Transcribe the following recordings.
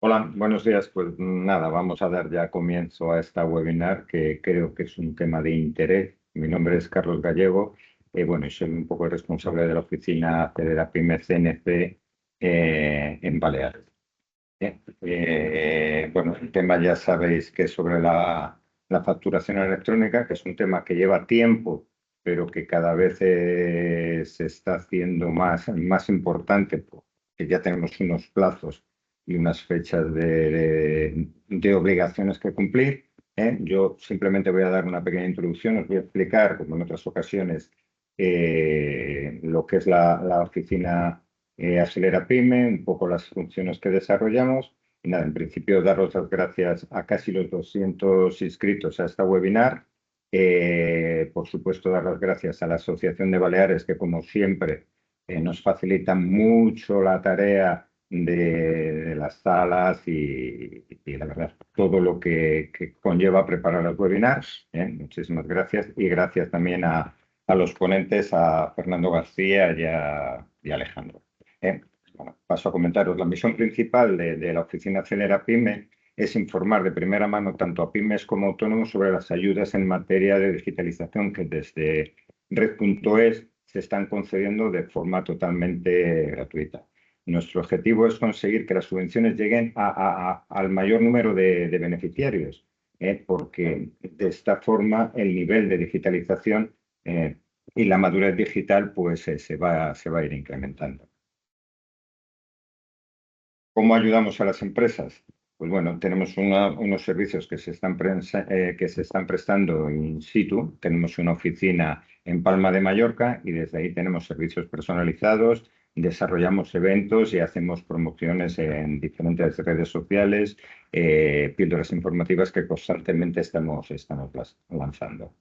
Hola, buenos días. Pues nada, vamos a dar ya comienzo a esta webinar que creo que es un tema de interés. Mi nombre es Carlos Gallego. Bueno, y soy un poco el responsable de la oficina de la PYME CNC en Baleares. Bueno, el tema ya sabéis que es sobre la facturación electrónica, que es un tema que lleva tiempo, pero que cada vez se está haciendo más importante, porque ya tenemos unos plazos y unas fechas de obligaciones que cumplir. Yo simplemente voy a dar una pequeña introducción, os voy a explicar, como en otras ocasiones, lo que es la oficina Acelera Pyme, un poco las funciones que desarrollamos. Y nada, en principio daros las gracias a casi los 200 inscritos a esta webinar. Por supuesto, dar las gracias a la Asociación de Baleares, que como siempre nos facilita mucho la tarea de las salas y la verdad, todo lo que conlleva preparar los webinars. Muchísimas gracias y gracias también a los ponentes, a Fernando García y a Alejandro. Bueno, paso a comentaros. La misión principal de la oficina Acelera Pyme es informar de primera mano tanto a pymes como autónomos sobre las ayudas en materia de digitalización que desde Red.es se están concediendo de forma totalmente gratuita. Nuestro objetivo es conseguir que las subvenciones lleguen al mayor número de beneficiarios, porque de esta forma el nivel de digitalización y la madurez digital pues, se va a ir incrementando. ¿Cómo ayudamos a las empresas? Pues bueno, tenemos unos servicios que se están prestando in situ. Tenemos una oficina en Palma de Mallorca y desde ahí tenemos servicios personalizados, desarrollamos eventos y hacemos promociones en diferentes redes sociales, píldoras informativas que constantemente estamos lanzando.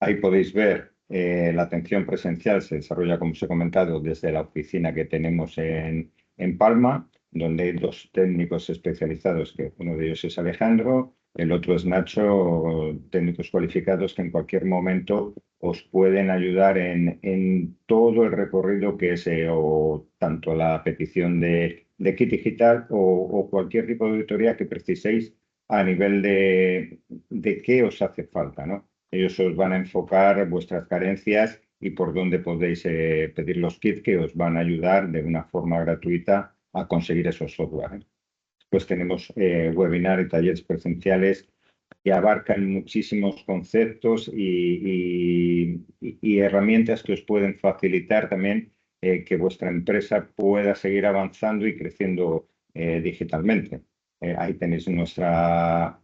Ahí podéis ver la atención presencial se desarrolla, como os he comentado, desde la oficina que tenemos en Palma, donde hay dos técnicos especializados, que uno de ellos es Alejandro, el otro es Nacho, técnicos cualificados que en cualquier momento os pueden ayudar en todo el recorrido que es o tanto la petición de kit digital o cualquier tipo de auditoría que preciséis a nivel de qué os hace falta, ¿no? Ellos os van a enfocar vuestras carencias y por dónde podéis pedir los kits que os van a ayudar de una forma gratuita a conseguir esos software. Pues tenemos webinar y talleres presenciales que abarcan muchísimos conceptos y herramientas que os pueden facilitar también que vuestra empresa pueda seguir avanzando y creciendo digitalmente. Ahí tenéis nuestra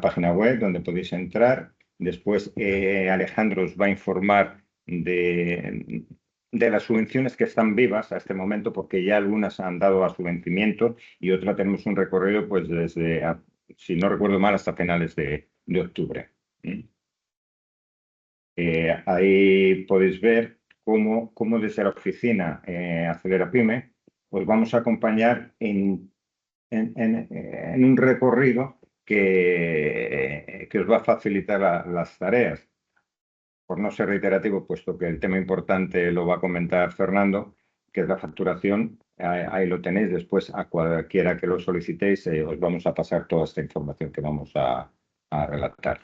página web donde podéis entrar. Después Alejandro os va a informar de las subvenciones que están vivas a este momento, porque ya algunas han dado a su vencimiento y otra tenemos un recorrido pues desde, si no recuerdo mal, hasta finales de octubre. Ahí podéis ver cómo desde la oficina Acelera Pyme os vamos a acompañar en un recorrido que os va a facilitar las tareas. Por no ser reiterativo, puesto que el tema importante lo va a comentar Fernando, que es la facturación, ahí lo tenéis. Después, a cualquiera que lo solicitéis, os vamos a pasar toda esta información que vamos a relatar.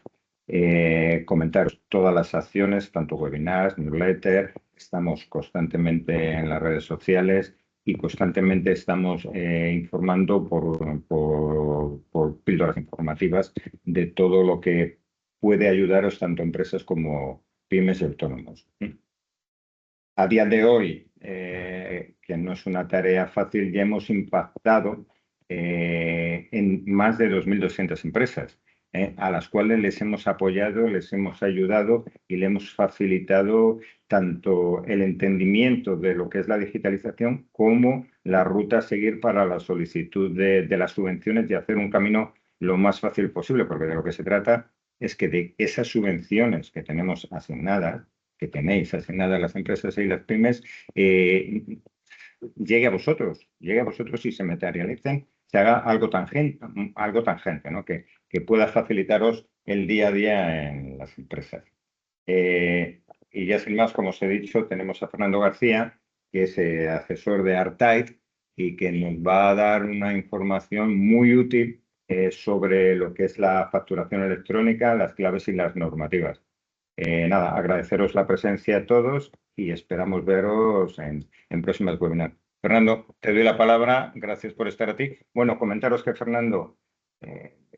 Comentaros todas las acciones, tanto webinars, newsletter, estamos constantemente en las redes sociales y constantemente estamos informando por píldoras informativas de todo lo que puede ayudaros tanto a empresas como pymes y autónomos. A día de hoy, que no es una tarea fácil, ya hemos impactado en más de 2.200 empresas, a las cuales les hemos apoyado, les hemos ayudado y le hemos facilitado tanto el entendimiento de lo que es la digitalización como la ruta a seguir para la solicitud de las subvenciones y hacer un camino lo más fácil posible, porque de lo que se trata es que de esas subvenciones que tenemos asignadas, que tenéis asignadas las empresas y las pymes, llegue a vosotros y se materialicen, se haga algo tangente, ¿no? Que pueda facilitaros el día a día en las empresas. Y ya sin más, como os he dicho, tenemos a Fernando García, que es asesor de Artite y que nos va a dar una información muy útil sobre lo que es la facturación electrónica, las claves y las normativas. Nada, agradeceros la presencia a todos y esperamos veros en próximas webinars. Fernando, te doy la palabra. Gracias por estar aquí. Bueno, comentaros que Fernando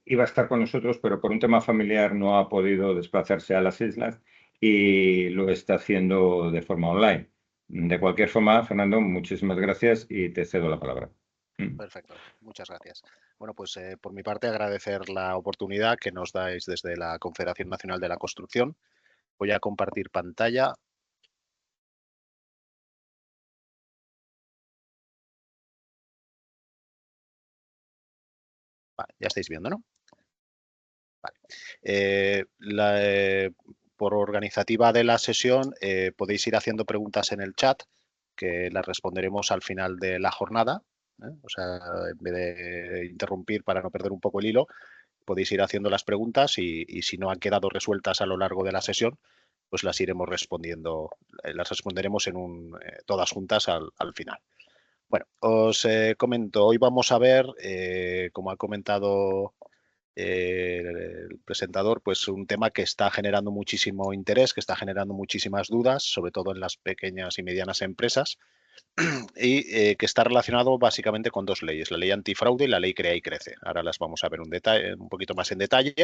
iba a estar con nosotros, pero por un tema familiar no ha podido desplazarse a las islas y lo está haciendo de forma online. De cualquier forma, Fernando, muchísimas gracias y te cedo la palabra. Perfecto, muchas gracias. Bueno, pues por mi parte agradecer la oportunidad que nos dais desde la Confederación Nacional de la Construcción. Voy a compartir pantalla. Vale, ya estáis viendo, ¿no? Vale. Por organizativa de la sesión podéis ir haciendo preguntas en el chat que las responderemos al final de la jornada. O sea, en vez de interrumpir para no perder un poco el hilo, podéis ir haciendo las preguntas y si no han quedado resueltas a lo largo de la sesión, pues las iremos respondiendo, las responderemos todas juntas al final. Bueno, os comento, hoy vamos a ver, como ha comentado el presentador, pues un tema que está generando muchísimo interés, que está generando muchísimas dudas, sobre todo en las pequeñas y medianas empresas, y que está relacionado básicamente con dos leyes, la ley antifraude y la ley Crea y Crece. Ahora las vamos a ver un poquito más en detalle.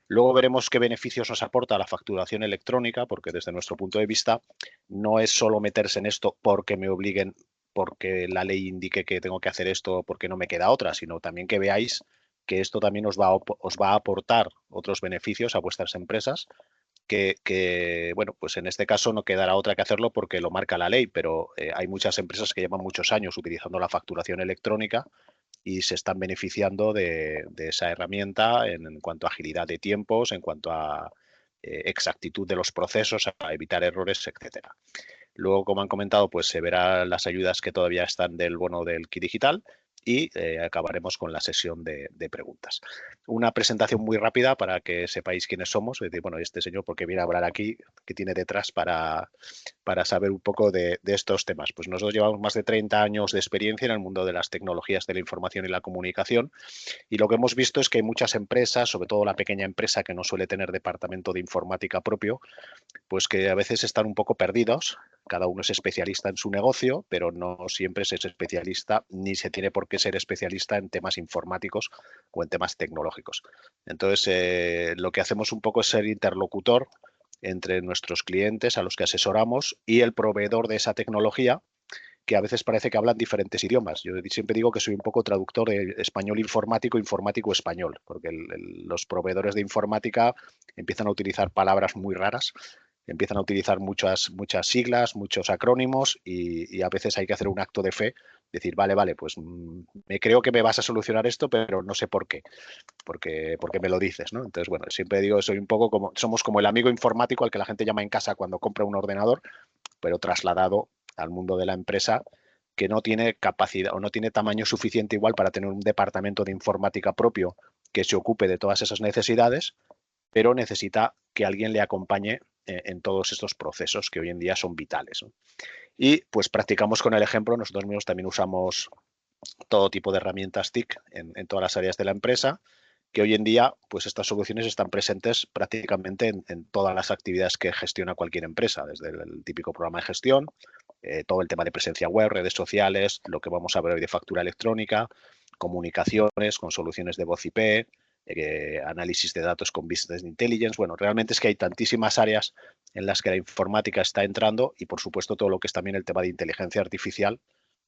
Luego veremos qué beneficios nos aporta la facturación electrónica, porque desde nuestro punto de vista no es solo meterse en esto porque me obliguen, porque la ley indique que tengo que hacer esto, porque no me queda otra, sino también que veáis que esto también os va a aportar otros beneficios a vuestras empresas bueno, pues en este caso no quedará otra que hacerlo porque lo marca la ley, pero hay muchas empresas que llevan muchos años utilizando la facturación electrónica y se están beneficiando de esa herramienta en cuanto a agilidad de tiempos, en cuanto a exactitud de los procesos, a evitar errores, etcétera. Luego, como han comentado, pues se verán las ayudas que todavía están del bono del Kit Digital y acabaremos con la sesión de preguntas. Una presentación muy rápida para que sepáis quiénes somos. Es decir, bueno, este señor, porque viene a hablar aquí, ¿qué tiene detrás para saber un poco de estos temas? Pues nosotros llevamos más de 30 años de experiencia en el mundo de las tecnologías de la información y la comunicación y lo que hemos visto es que hay muchas empresas, sobre todo la pequeña empresa que no suele tener departamento de informática propio, pues que a veces están un poco perdidos. Cada uno es especialista en su negocio, pero no siempre se es especialista ni se tiene por qué ser especialista en temas informáticos o en temas tecnológicos. Entonces, lo que hacemos un poco es ser interlocutor entre nuestros clientes a los que asesoramos y el proveedor de esa tecnología, que a veces parece que hablan diferentes idiomas. Yo siempre digo que soy un poco traductor de español informático, informático español, porque los proveedores de informática empiezan a utilizar palabras muy raras, empiezan a utilizar muchas siglas, muchos acrónimos y a veces hay que hacer un acto de fe, decir, vale, pues me creo que me vas a solucionar esto, pero no sé por qué, porque me lo dices, ¿no? Entonces, bueno, siempre digo, somos como el amigo informático al que la gente llama en casa cuando compra un ordenador, pero trasladado al mundo de la empresa que no tiene capacidad o no tiene tamaño suficiente igual para tener un departamento de informática propio que se ocupe de todas esas necesidades, pero necesita que alguien le acompañe en todos estos procesos que hoy en día son vitales, ¿no? Y pues practicamos con el ejemplo, nosotros mismos también usamos todo tipo de herramientas TIC en todas las áreas de la empresa, que hoy en día pues estas soluciones están presentes prácticamente en todas las actividades que gestiona cualquier empresa, desde el típico programa de gestión, todo el tema de presencia web, redes sociales, lo que vamos a ver hoy de factura electrónica, comunicaciones con soluciones de voz IP, análisis de datos con Business Intelligence. Bueno, realmente es que hay tantísimas áreas en las que la informática está entrando y, por supuesto, todo lo que es también el tema de inteligencia artificial,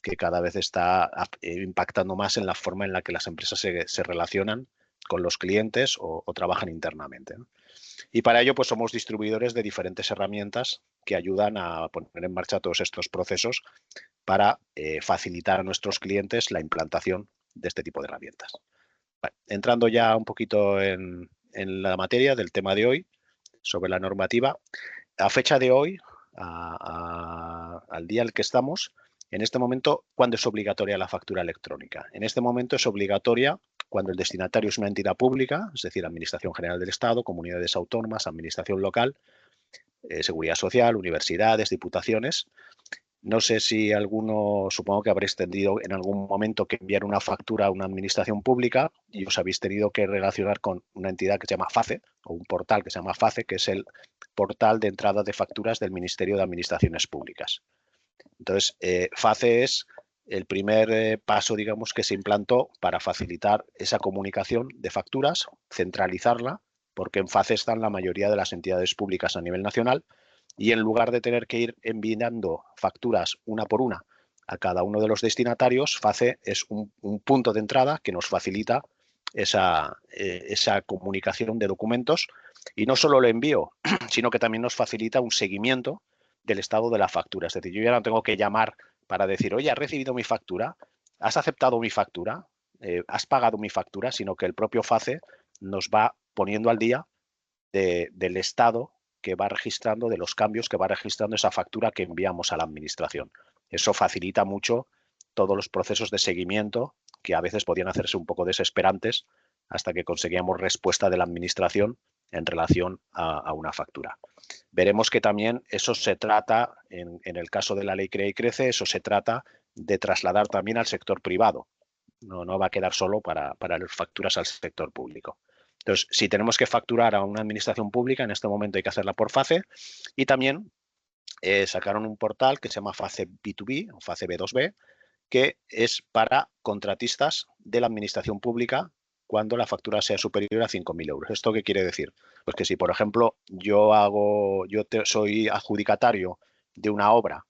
que cada vez está impactando más en la forma en la que las empresas se relacionan con los clientes o trabajan internamente, ¿no? Y para ello, pues somos distribuidores de diferentes herramientas que ayudan a poner en marcha todos estos procesos para facilitar a nuestros clientes la implantación de este tipo de herramientas. Bueno, entrando ya un poquito en la materia del tema de hoy, sobre la normativa, a fecha de hoy, al día al que estamos, en este momento, ¿cuándo es obligatoria la factura electrónica? En este momento es obligatoria cuando el destinatario es una entidad pública, es decir, Administración General del Estado, comunidades autónomas, administración local, seguridad social, universidades, diputaciones. No sé si alguno, supongo que habréis tenido en algún momento que enviar una factura a una administración pública y os habéis tenido que relacionar con una entidad que se llama FACE o un portal que se llama FACE, que es el portal de entrada de facturas del Ministerio de Administraciones Públicas. Entonces, FACE es el primer paso, digamos, que se implantó para facilitar esa comunicación de facturas, centralizarla, porque en FACE están la mayoría de las entidades públicas a nivel nacional, y en lugar de tener que ir enviando facturas una por una a cada uno de los destinatarios, FACE es un punto de entrada que nos facilita esa comunicación de documentos, y no solo el envío, sino que también nos facilita un seguimiento del estado de la factura. Es decir, yo ya no tengo que llamar para decir, oye, ¿has recibido mi factura? ¿Has aceptado mi factura? ¿Has pagado mi factura? Sino que el propio FACE nos va poniendo al día del estado que va registrando, de los cambios que va registrando esa factura que enviamos a la administración. Eso facilita mucho todos los procesos de seguimiento que a veces podían hacerse un poco desesperantes hasta que conseguíamos respuesta de la administración en relación a una factura. Veremos que también eso se trata, en el caso de la ley Crea y Crece, eso se trata de trasladar también al sector privado. No va a quedar solo para las facturas al sector público. Entonces, si tenemos que facturar a una administración pública, en este momento hay que hacerla por FACE, y también sacaron un portal que se llama FACE B2B o FACE B2B, que es para contratistas de la administración pública cuando la factura sea superior a 5.000 euros. ¿Esto qué quiere decir? Pues que si, por ejemplo, soy adjudicatario de una obra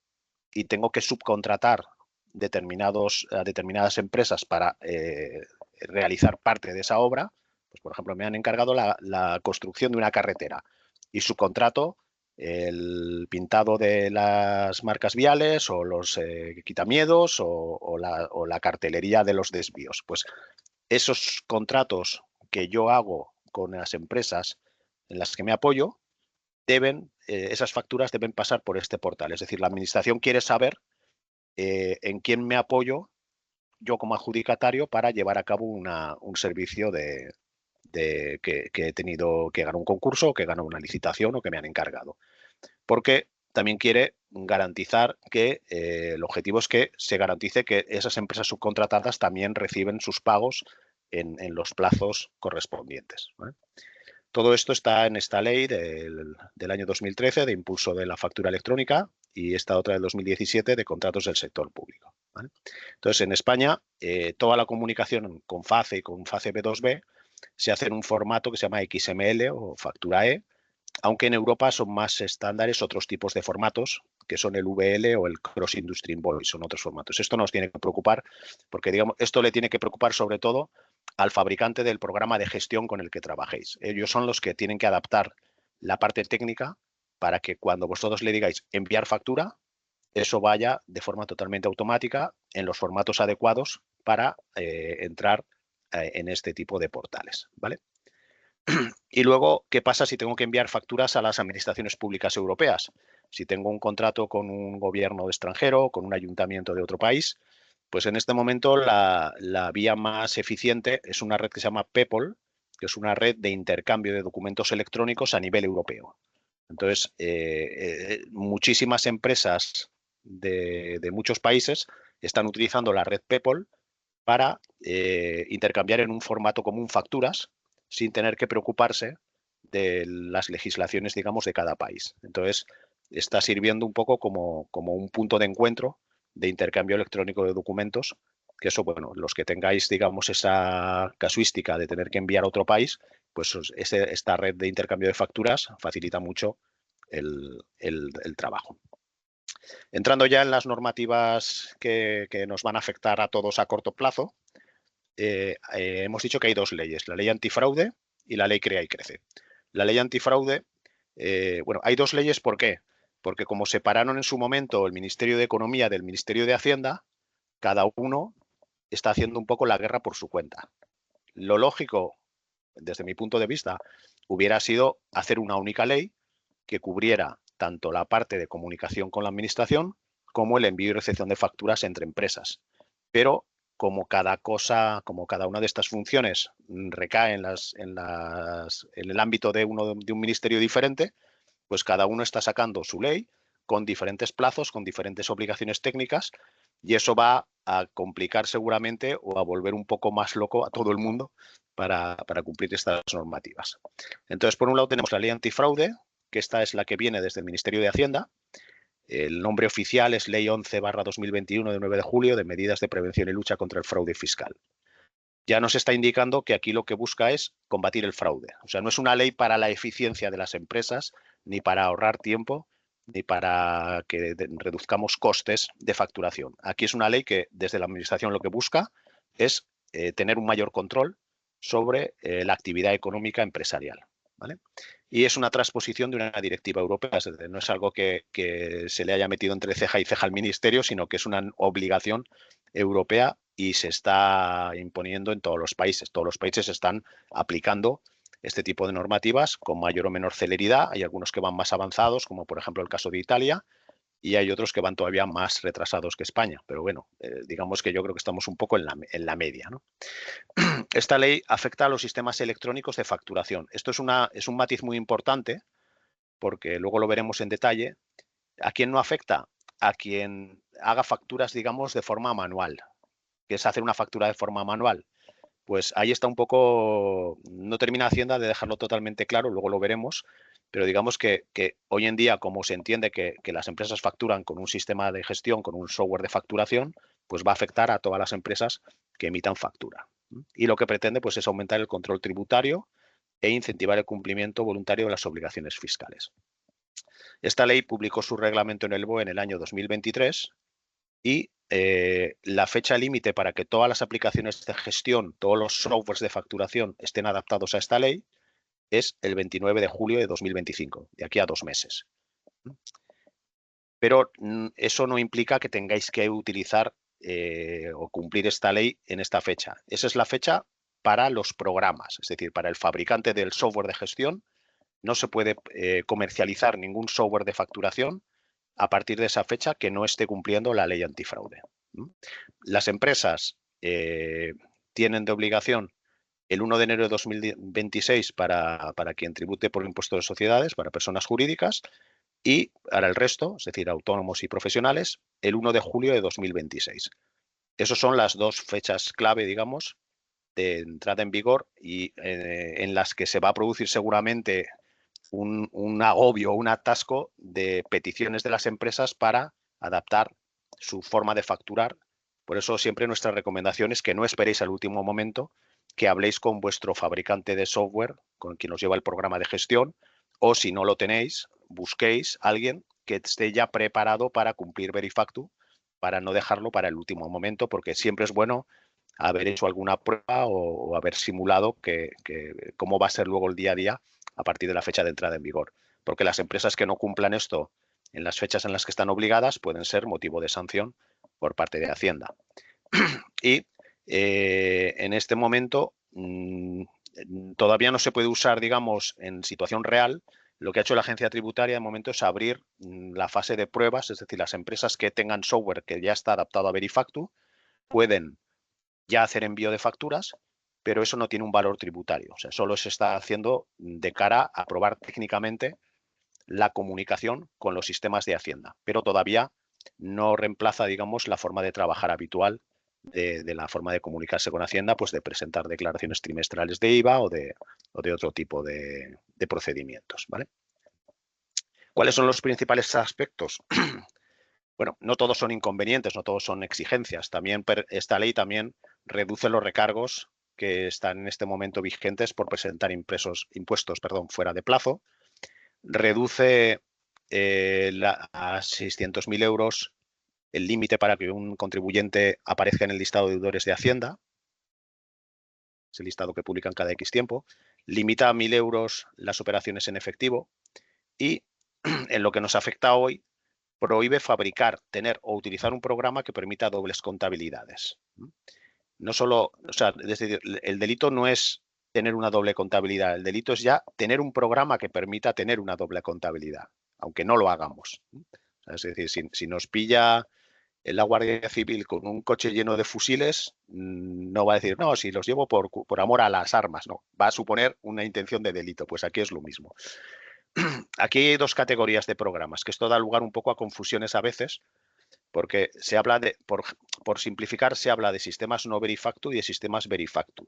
y tengo que subcontratar determinadas empresas para realizar parte de esa obra, pues por ejemplo me han encargado la construcción de una carretera y subcontrato el pintado de las marcas viales o los quitamiedos o la cartelería de los desvíos. Pues esos contratos que yo hago con las empresas en las que me apoyo, esas facturas deben pasar por este portal. Es decir, la administración quiere saber en quién me apoyo yo como adjudicatario para llevar a cabo un servicio que he tenido que ganar un concurso o que gano una licitación o que me han encargado. Porque también quiere garantizar que el objetivo es que se garantice que esas empresas subcontratadas también reciben sus pagos en los plazos correspondientes, ¿vale? Todo esto está en esta ley del año 2013 de impulso de la factura electrónica y esta otra del 2017 de contratos del sector público, ¿vale? Entonces, en España, toda la comunicación con FACE y con FACE B2B se hace en un formato que se llama XML o factura E, aunque en Europa son más estándares otros tipos de formatos, que son el VL o el Cross Industry Invoice, son otros formatos. Esto nos tiene que preocupar porque, digamos, esto le tiene que preocupar sobre todo al fabricante del programa de gestión con el que trabajéis. Ellos son los que tienen que adaptar la parte técnica para que cuando vosotros le digáis enviar factura, eso vaya de forma totalmente automática en los formatos adecuados para entrar en este tipo de portales, ¿vale? Y luego, ¿qué pasa si tengo que enviar facturas a las administraciones públicas europeas? Si tengo un contrato con un gobierno extranjero, con un ayuntamiento de otro país, pues en este momento la vía más eficiente es una red que se llama PEPOL, que es una red de intercambio de documentos electrónicos a nivel europeo. Entonces, muchísimas empresas de muchos países están utilizando la red PEPOL para intercambiar en un formato común facturas sin tener que preocuparse de las legislaciones, digamos, de cada país. Entonces, está sirviendo un poco como un punto de encuentro de intercambio electrónico de documentos, que eso, bueno, los que tengáis, digamos, esa casuística de tener que enviar a otro país, pues esta red de intercambio de facturas facilita mucho el trabajo. Entrando ya en las normativas que nos van a afectar a todos a corto plazo, hemos dicho que hay dos leyes, la ley antifraude y la ley Crea y Crece. La ley antifraude, bueno, hay dos leyes, ¿por qué? Porque como separaron en su momento el Ministerio de Economía del Ministerio de Hacienda, cada uno está haciendo un poco la guerra por su cuenta. Lo lógico, desde mi punto de vista, hubiera sido hacer una única ley que cubriera tanto la parte de comunicación con la administración como el envío y recepción de facturas entre empresas. Pero como cada una de estas funciones recae en el ámbito de un ministerio diferente, pues cada uno está sacando su ley con diferentes plazos, con diferentes obligaciones técnicas, y eso va a complicar seguramente o a volver un poco más loco a todo el mundo para cumplir estas normativas. Entonces, por un lado tenemos la ley antifraude, que esta es la que viene desde el Ministerio de Hacienda. El nombre oficial es Ley 11/2021 de 9 de julio de medidas de prevención y lucha contra el fraude fiscal. Ya nos está indicando que aquí lo que busca es combatir el fraude. O sea, no es una ley para la eficiencia de las empresas, ni para ahorrar tiempo, ni para que reduzcamos costes de facturación. Aquí es una ley que desde la Administración lo que busca es tener un mayor control sobre la actividad económica empresarial, ¿vale? Y es una transposición de una directiva europea, no es algo que se le haya metido entre ceja y ceja al Ministerio, sino que es una obligación europea y se está imponiendo en todos los países. Todos los países están aplicando este tipo de normativas con mayor o menor celeridad. Hay algunos que van más avanzados, como por ejemplo el caso de Italia, y hay otros que van todavía más retrasados que España. Pero bueno, digamos que yo creo que estamos un poco en la media, ¿no? Esta ley afecta a los sistemas electrónicos de facturación. Esto es un matiz muy importante, porque luego lo veremos en detalle. ¿A quién no afecta? A quien haga facturas, digamos, de forma manual. ¿Qué es hacer una factura de forma manual? Pues ahí está un poco, no termina Hacienda de dejarlo totalmente claro, luego lo veremos, pero digamos que hoy en día, como se entiende que las empresas facturan con un sistema de gestión, con un software de facturación, pues va a afectar a todas las empresas que emitan factura. Y lo que pretende pues, es aumentar el control tributario e incentivar el cumplimiento voluntario de las obligaciones fiscales. Esta ley publicó su reglamento en el BOE en el año 2023 y la fecha límite para que todas las aplicaciones de gestión, todos los softwares de facturación estén adaptados a esta ley es el 29 de julio de 2025, de aquí a 2 meses. Pero eso no implica que tengáis que utilizar o cumplir esta ley en esta fecha. Esa es la fecha para los programas, es decir, para el fabricante del software de gestión no se puede comercializar ningún software de facturación a partir de esa fecha que no esté cumpliendo la ley antifraude. Las empresas tienen de obligación el 1 de enero de 2026 para quien tribute por impuesto de sociedades, para personas jurídicas, y para el resto, es decir, autónomos y profesionales, el 1 de julio de 2026. Esas son las dos fechas clave, digamos, de entrada en vigor y en las que se va a producir seguramente un agobio, un atasco de peticiones de las empresas para adaptar su forma de facturar. Por eso siempre nuestra recomendación es que no esperéis al último momento, que habléis con vuestro fabricante de software, con quien os lleva el programa de gestión, o si no lo tenéis, busquéis a alguien que esté ya preparado para cumplir Verifactu, para no dejarlo para el último momento, porque siempre es bueno haber hecho alguna prueba o haber simulado cómo va a ser luego el día a día a partir de la fecha de entrada en vigor. Porque las empresas que no cumplan esto en las fechas en las que están obligadas pueden ser motivo de sanción por parte de Hacienda. Y en este momento todavía no se puede usar, digamos, en situación real. Lo que ha hecho la agencia tributaria de momento es abrir la fase de pruebas, es decir, las empresas que tengan software que ya está adaptado a Verifactu pueden ya hacer envío de facturas, pero eso no tiene un valor tributario. O sea, solo se está haciendo de cara a probar técnicamente la comunicación con los sistemas de Hacienda, pero todavía no reemplaza, digamos, la forma de trabajar habitual de la forma de comunicarse con Hacienda, pues de presentar declaraciones trimestrales de IVA o de otro tipo de procedimientos, ¿vale? ¿Cuáles son los principales aspectos? Bueno, no todos son inconvenientes, no todos son exigencias. También esta ley también reduce los recargos que están en este momento vigentes por presentar impuestos fuera de plazo. Reduce a 600.000 euros el límite para que un contribuyente aparezca en el listado de deudores de Hacienda. Es el listado que publican cada X tiempo. Limita a 1.000 euros las operaciones en efectivo y en lo que nos afecta hoy, prohíbe fabricar, tener o utilizar un programa que permita dobles contabilidades. No solo, o sea, es decir, el delito no es tener una doble contabilidad, el delito es ya tener un programa que permita tener una doble contabilidad, aunque no lo hagamos. Es decir, si nos pilla la Guardia Civil con un coche lleno de fusiles, no va a decir, no, si los llevo por amor a las armas, no, va a suponer una intención de delito, pues aquí es lo mismo. aquí hay dos categorías de programas, que esto da lugar un poco a confusiones a veces, porque se habla de, por simplificar, se habla de sistemas no verifactu y de sistemas verifactu.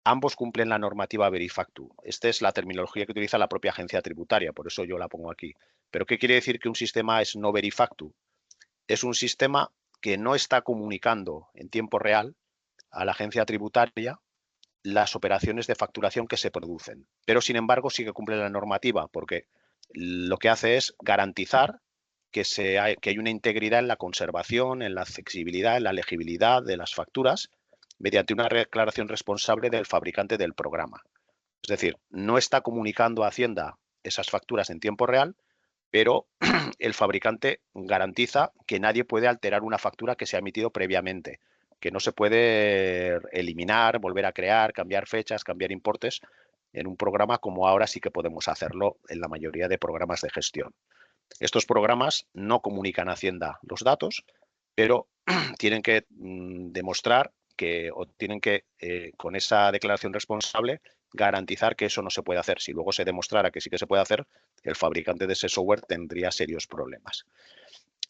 Ambos cumplen la normativa verifactu. Esta es la terminología que utiliza la propia agencia tributaria, por eso yo la pongo aquí. ¿Pero qué quiere decir que un sistema es no verifactu? Es un sistema que no está comunicando en tiempo real a la agencia tributaria las operaciones de facturación que se producen. Pero, sin embargo, sí que cumple la normativa, porque lo que hace es garantizar que hay una integridad en la conservación, en la accesibilidad, en la legibilidad de las facturas, mediante una declaración responsable del fabricante del programa. Es decir, no está comunicando a Hacienda esas facturas en tiempo real, pero el fabricante garantiza que nadie puede alterar una factura que se ha emitido previamente, que no se puede eliminar, volver a crear, cambiar fechas, cambiar importes en un programa como ahora sí que podemos hacerlo en la mayoría de programas de gestión. Estos programas no comunican a Hacienda los datos, pero tienen que demostrar que, o tienen que, con esa declaración responsable, garantizar que eso no se puede hacer. Si luego se demostrara que sí que se puede hacer, el fabricante de ese software tendría serios problemas.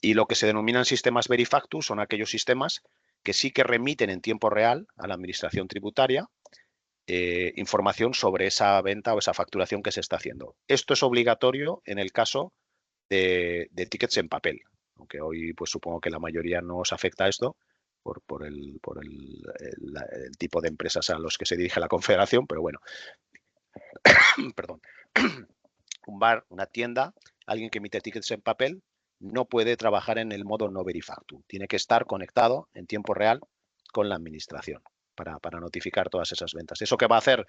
Y lo que se denominan sistemas verifactu son aquellos sistemas que sí que remiten en tiempo real a la administración tributaria información sobre esa venta o esa facturación que se está haciendo. Esto es obligatorio en el caso de tickets en papel, aunque hoy pues supongo que la mayoría no os afecta a esto por el tipo de empresas a los que se dirige la confederación, pero bueno, perdón, un bar, una tienda, alguien que emite tickets en papel no puede trabajar en el modo no verifactu, tiene que estar conectado en tiempo real con la administración para notificar todas esas ventas. ¿Eso qué va a hacer?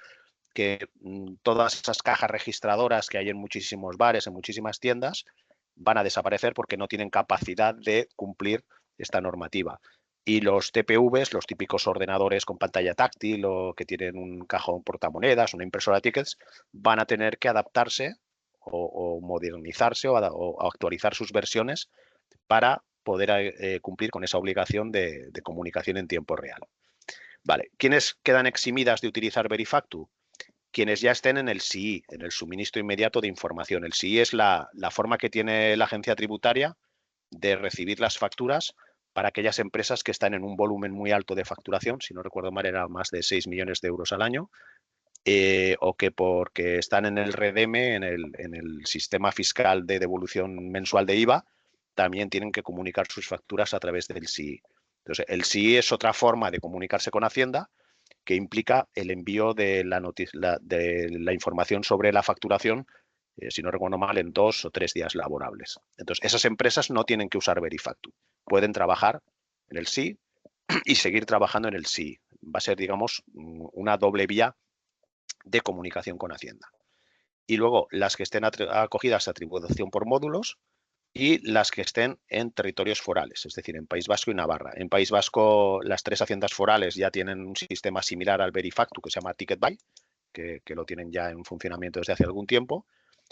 Que todas esas cajas registradoras que hay en muchísimos bares, en muchísimas tiendas, van a desaparecer porque no tienen capacidad de cumplir esta normativa. Y los TPVs, los típicos ordenadores con pantalla táctil o que tienen un cajón portamonedas, una impresora de tickets, van a tener que adaptarse o modernizarse o actualizar sus versiones para poder cumplir con esa obligación de comunicación en tiempo real. Vale, ¿quiénes quedan eximidas de utilizar Verifactu? Quienes ya estén en el SII, en el suministro inmediato de información. El SII es la forma que tiene la agencia tributaria de recibir las facturas para aquellas empresas que están en un volumen muy alto de facturación, si no recuerdo mal era más de 6 millones de euros al año, o que porque están en el REDEM, en el sistema fiscal de devolución mensual de IVA, también tienen que comunicar sus facturas a través del SII. Entonces, el SII es otra forma de comunicarse con Hacienda que implica el envío de la información sobre la facturación, si no recuerdo mal, en 2 o 3 días laborables. Entonces, esas empresas no tienen que usar Verifactu. Pueden trabajar en el SII y seguir trabajando en el SII. Va a ser, digamos, una doble vía de comunicación con Hacienda. Y luego, las que estén acogidas a tributación por módulos y las que estén en territorios forales, es decir, en País Vasco y Navarra. En País Vasco, las 3 haciendas forales ya tienen un sistema similar al Verifactu que se llama TicketBuy, que lo tienen ya en funcionamiento desde hace algún tiempo.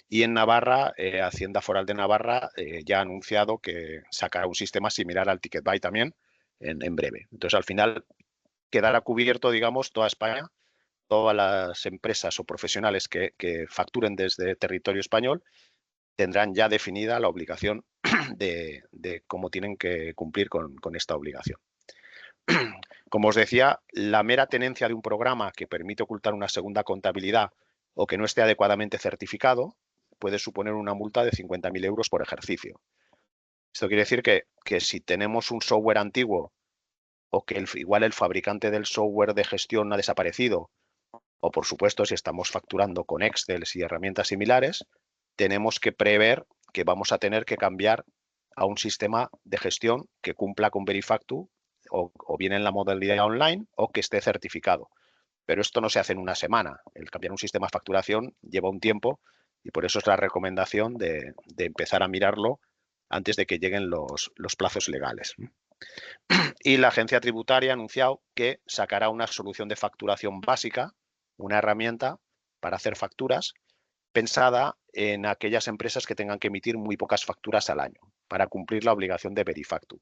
Y en Navarra, Hacienda Foral de Navarra ya ha anunciado que sacará un sistema similar al TicketBuy también en breve. Entonces, al final, quedará cubierto, digamos, toda España, todas las empresas o profesionales que facturen desde territorio español tendrán ya definida la obligación de cómo tienen que cumplir con esta obligación. Como os decía, la mera tenencia de un programa que permite ocultar una segunda contabilidad o que no esté adecuadamente certificado puede suponer una multa de 50.000 euros por ejercicio. Esto quiere decir que si tenemos un software antiguo o que igual el fabricante del software de gestión ha desaparecido, o por supuesto si estamos facturando con Excel y herramientas similares, tenemos que prever que vamos a tener que cambiar a un sistema de gestión que cumpla con Verifactu o bien en la modalidad online o que esté certificado. Pero esto no se hace en una semana. El cambiar un sistema de facturación lleva un tiempo y por eso es la recomendación de empezar a mirarlo antes de que lleguen los plazos legales. Y la agencia tributaria ha anunciado que sacará una solución de facturación básica, una herramienta para hacer facturas pensada en aquellas empresas que tengan que emitir muy pocas facturas al año para cumplir la obligación de Verifactu.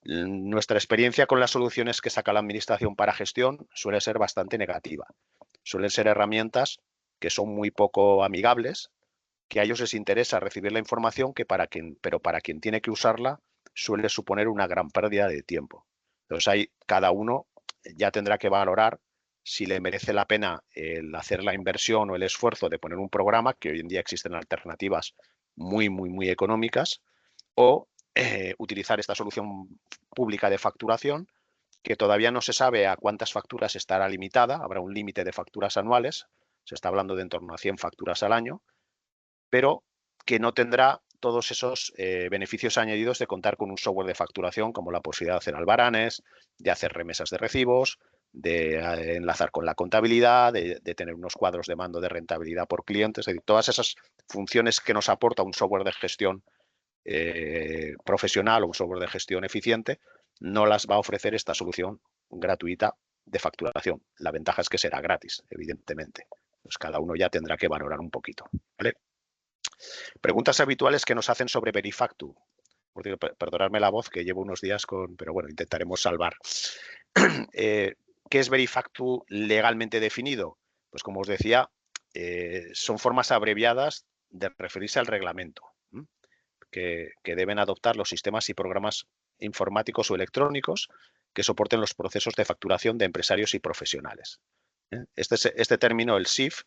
Nuestra experiencia con las soluciones que saca la Administración para gestión suele ser bastante negativa. Suelen ser herramientas que son muy poco amigables que a ellos les interesa recibir la información, pero para quien tiene que usarla suele suponer una gran pérdida de tiempo. Entonces ahí cada uno ya tendrá que valorar si le merece la pena el hacer la inversión o el esfuerzo de poner un programa, que hoy en día existen alternativas muy económicas, o utilizar esta solución pública de facturación, que todavía no se sabe a cuántas facturas estará limitada, habrá un límite de facturas anuales, se está hablando de en torno a 100 facturas al año, pero que no tendrá todos esos beneficios añadidos de contar con un software de facturación, como la posibilidad de hacer albaranes, de hacer remesas de recibos, de enlazar con la contabilidad, de tener unos cuadros de mando de rentabilidad por cliente, es decir, todas esas funciones que nos aporta un software de gestión profesional o un software de gestión eficiente, no las va a ofrecer esta solución gratuita de facturación. La ventaja es que será gratis, evidentemente. Pues cada uno ya tendrá que valorar un poquito, ¿vale? Preguntas habituales que nos hacen sobre Verifactu. Perdonadme la voz, que llevo unos días con... Pero bueno, intentaremos salvar. ¿Qué es Verifactu legalmente definido? Pues como os decía, son formas abreviadas de referirse al reglamento que deben adoptar los sistemas y programas informáticos o electrónicos que soporten los procesos de facturación de empresarios y profesionales. Este término, el SIF,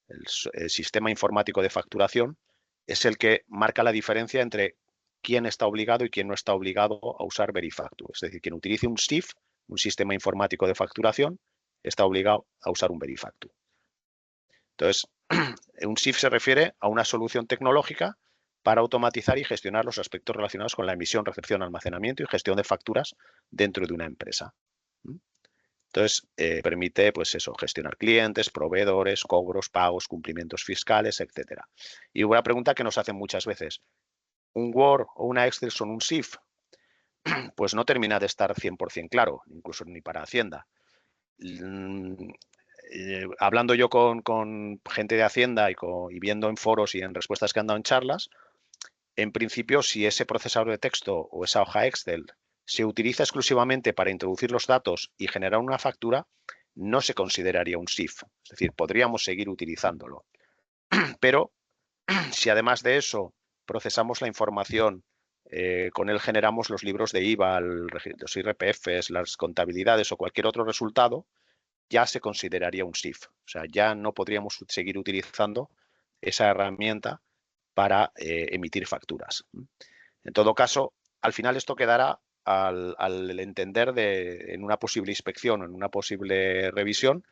el Sistema Informático de Facturación, es el que marca la diferencia entre quién está obligado y quién no está obligado a usar Verifactu. Es decir, quien utilice un SIF, un Sistema Informático de Facturación, está obligado a usar un Verifactu. Entonces, un SIF se refiere a una solución tecnológica para automatizar y gestionar los aspectos relacionados con la emisión, recepción, almacenamiento y gestión de facturas dentro de una empresa. Entonces, permite, pues eso, gestionar clientes, proveedores, cobros, pagos, cumplimientos fiscales, etc. Y una pregunta que nos hacen muchas veces, ¿un Word o una Excel son un SIF? Pues no termina de estar 100% claro, incluso ni para Hacienda. Hablando yo con gente de Hacienda y viendo en foros y en respuestas que han dado en charlas, en principio, si ese procesador de texto o esa hoja Excel se utiliza exclusivamente para introducir los datos y generar una factura, no se consideraría un SIF. Es decir, podríamos seguir utilizándolo. Pero si además de eso procesamos la información, con él generamos los libros de IVA, los IRPFs, las contabilidades o cualquier otro resultado, ya se consideraría un SIF. O sea, ya no podríamos seguir utilizando esa herramienta para emitir facturas. En todo caso, al final esto quedará al entender en una posible inspección o en una posible revisión,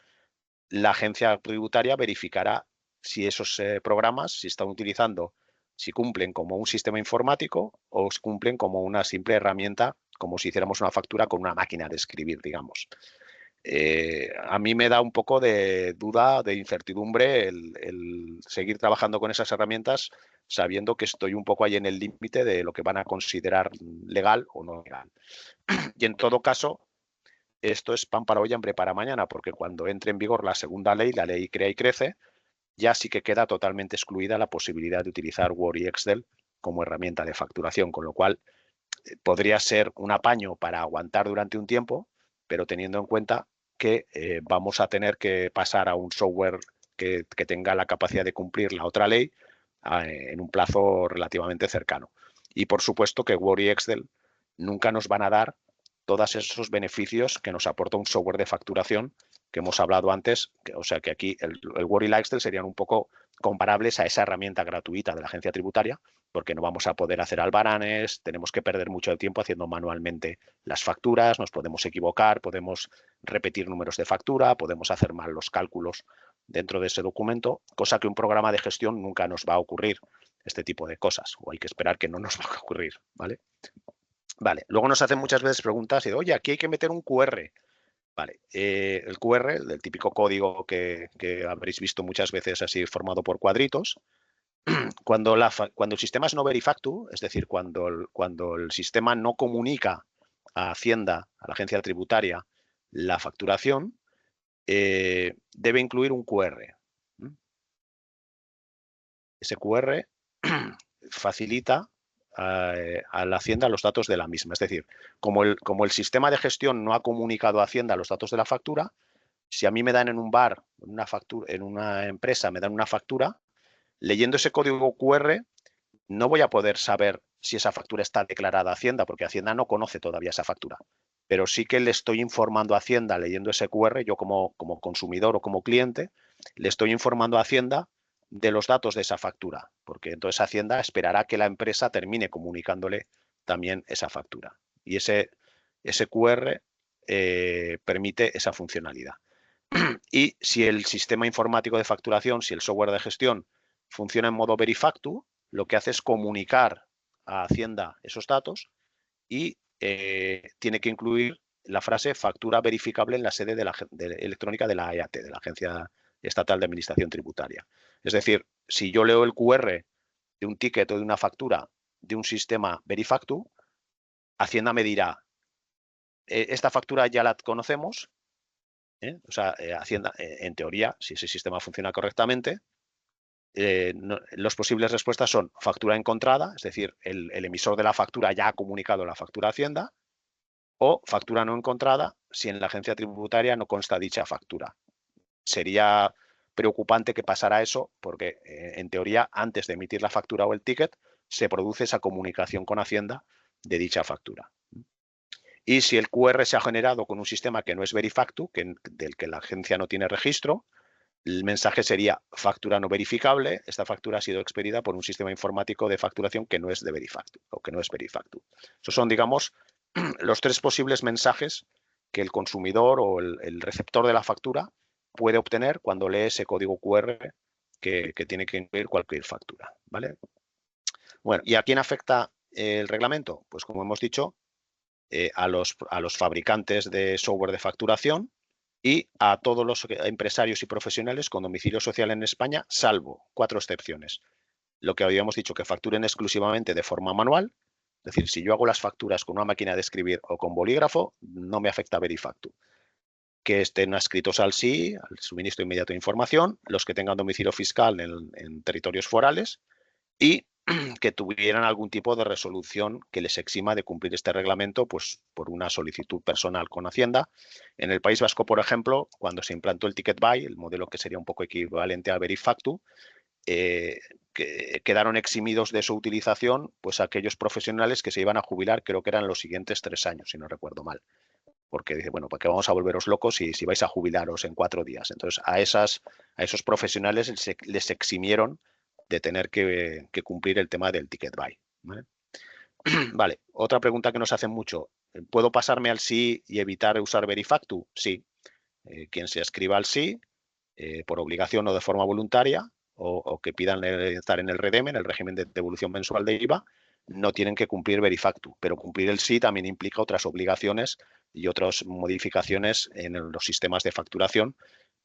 la agencia tributaria verificará si esos programas, si están utilizando, si cumplen como un sistema informático o cumplen como una simple herramienta, como si hiciéramos una factura con una máquina de escribir, digamos. A mí me da un poco de duda, de incertidumbre el seguir trabajando con esas herramientas sabiendo que estoy un poco ahí en el límite de lo que van a considerar legal o no legal. Y en todo caso, esto es pan para hoy, hambre para mañana, porque cuando entre en vigor la segunda ley, la ley Crea y Crece, ya sí que queda totalmente excluida la posibilidad de utilizar Word y Excel como herramienta de facturación, con lo cual podría ser un apaño para aguantar durante un tiempo, pero teniendo en cuenta que vamos a tener que pasar a un software que tenga la capacidad de cumplir la otra ley en un plazo relativamente cercano. Y por supuesto que Word y Excel nunca nos van a dar todos esos beneficios que nos aporta un software de facturación que hemos hablado antes, o sea que aquí el Word y la Excel serían un poco comparables a esa herramienta gratuita de la agencia tributaria, porque no vamos a poder hacer albaranes, tenemos que perder mucho tiempo haciendo manualmente las facturas, nos podemos equivocar, podemos repetir números de factura, podemos hacer mal los cálculos dentro de ese documento, cosa que un programa de gestión nunca nos va a ocurrir este tipo de cosas, o hay que esperar que no nos va a ocurrir, ¿vale? Vale, luego nos hacen muchas veces preguntas de, oye, aquí hay que meter un QR. Vale, el QR, el típico código que habréis visto muchas veces así formado por cuadritos, cuando el sistema es no verifactu, es decir, cuando el sistema no comunica a Hacienda, a la agencia tributaria, la facturación, debe incluir un QR. Ese QR facilita a la Hacienda los datos de la misma. Es decir, como el sistema de gestión no ha comunicado a Hacienda los datos de la factura, si a mí me dan en un bar, en una empresa, me dan una factura, Leyendo ese código QR no voy a poder saber si esa factura está declarada a Hacienda, porque Hacienda no conoce todavía esa factura. Pero sí que le estoy informando a Hacienda leyendo ese QR, yo como consumidor o como cliente, le estoy informando a Hacienda de los datos de esa factura, porque entonces Hacienda esperará que la empresa termine comunicándole también esa factura. Y ese QR permite esa funcionalidad. Y si el sistema informático de facturación, si el software de gestión funciona en modo Verifactu, lo que hace es comunicar a Hacienda esos datos y tiene que incluir la frase factura verificable en la sede electrónica de la AEAT, de la Agencia Estatal de Administración Tributaria. Es decir, si yo leo el QR de un ticket o de una factura de un sistema Verifactu, Hacienda me dirá, esta factura ya la conocemos, o sea, Hacienda, en teoría, si ese sistema funciona correctamente, las posibles respuestas son factura encontrada, es decir, el emisor de la factura ya ha comunicado la factura a Hacienda, o factura no encontrada si en la agencia tributaria no consta dicha factura. Sería preocupante que pasara eso porque, en teoría, antes de emitir la factura o el ticket, se produce esa comunicación con Hacienda de dicha factura. Y si el QR se ha generado con un sistema que no es Verifactu, del que la agencia no tiene registro, el mensaje sería factura no verificable, esta factura ha sido expedida por un sistema informático de facturación que no es de Verifactu o que no es Verifactu. Esos son, digamos, los tres posibles mensajes que el consumidor o el receptor de la factura puede obtener cuando lee ese código QR que tiene que incluir cualquier factura, ¿vale? Bueno, ¿y a quién afecta el reglamento? Pues como hemos dicho, a los fabricantes de software de facturación y a todos los empresarios y profesionales con domicilio social en España, salvo 4 excepciones. Lo que habíamos dicho, que facturen exclusivamente de forma manual, es decir, si yo hago las facturas con una máquina de escribir o con bolígrafo, no me afecta Verifactu. Que estén adscritos al SI, al suministro inmediato de información, los que tengan domicilio fiscal en territorios forales y que tuvieran algún tipo de resolución que les exima de cumplir este reglamento, pues por una solicitud personal con Hacienda. En el País Vasco, por ejemplo, cuando se implantó el Ticket Buy, el modelo que sería un poco equivalente al Verifactu, que quedaron eximidos de su utilización pues aquellos profesionales que se iban a jubilar, creo que eran los siguientes 3 años, si no recuerdo mal. Porque dice, bueno, ¿para qué vamos a volveros locos si vais a jubilaros en 4 días? Entonces, a esos profesionales les eximieron de tener que cumplir el tema del Ticket Buy. ¿Vale? Vale, otra pregunta que nos hacen mucho. ¿Puedo pasarme al SI y evitar usar Verifactu? Sí. Quien se escriba al SI, por obligación o de forma voluntaria, o que pidan estar en el REDEM, en el régimen de devolución mensual de IVA, no tienen que cumplir Verifactu, pero cumplir el SI también implica otras obligaciones y otras modificaciones en los sistemas de facturación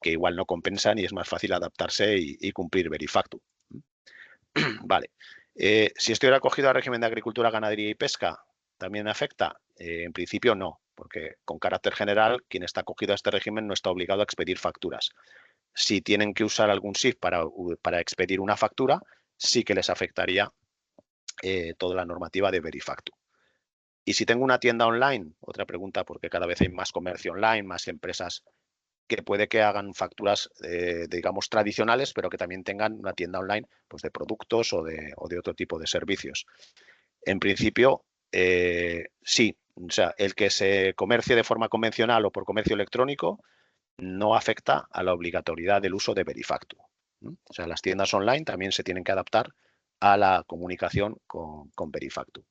que igual no compensan y es más fácil adaptarse y cumplir Verifactu. Vale. Si estoy acogido al régimen de agricultura, ganadería y pesca, ¿también me afecta? En principio no, porque con carácter general quien está acogido a este régimen no está obligado a expedir facturas. Si tienen que usar algún SIF para expedir una factura, sí que les afectaría toda la normativa de Verifactu. Y si tengo una tienda online, otra pregunta, porque cada vez hay más comercio online, más empresas que puede que hagan facturas, digamos, tradicionales, pero que también tengan una tienda online pues, de productos o de otro tipo de servicios. En principio, sí. O sea, el que se comercie de forma convencional o por comercio electrónico no afecta a la obligatoriedad del uso de Verifactu. O sea, las tiendas online también se tienen que adaptar a la comunicación con Verifactu.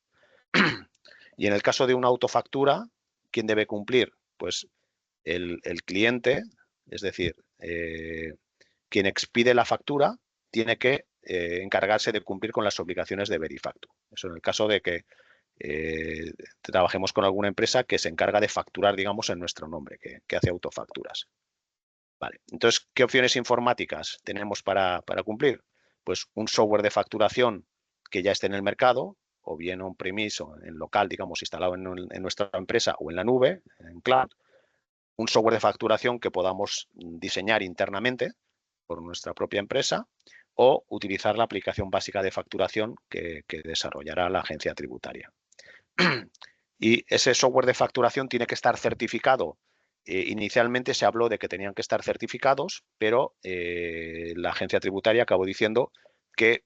Y en el caso de una autofactura, ¿quién debe cumplir? Pues el cliente, es decir, quien expide la factura tiene que encargarse de cumplir con las obligaciones de Verifactu. Eso en el caso de que trabajemos con alguna empresa que se encarga de facturar, digamos, en nuestro nombre, que hace autofacturas. Vale. Entonces, ¿qué opciones informáticas tenemos para cumplir? Pues un software de facturación que ya esté en el mercado, o bien on-premise o en local, digamos, instalado en nuestra empresa o en la nube, en cloud. Un software de facturación que podamos diseñar internamente por nuestra propia empresa o utilizar la aplicación básica de facturación que desarrollará la agencia tributaria. Y ese software de facturación tiene que estar certificado. Inicialmente se habló de que tenían que estar certificados, pero la agencia tributaria acabó diciendo que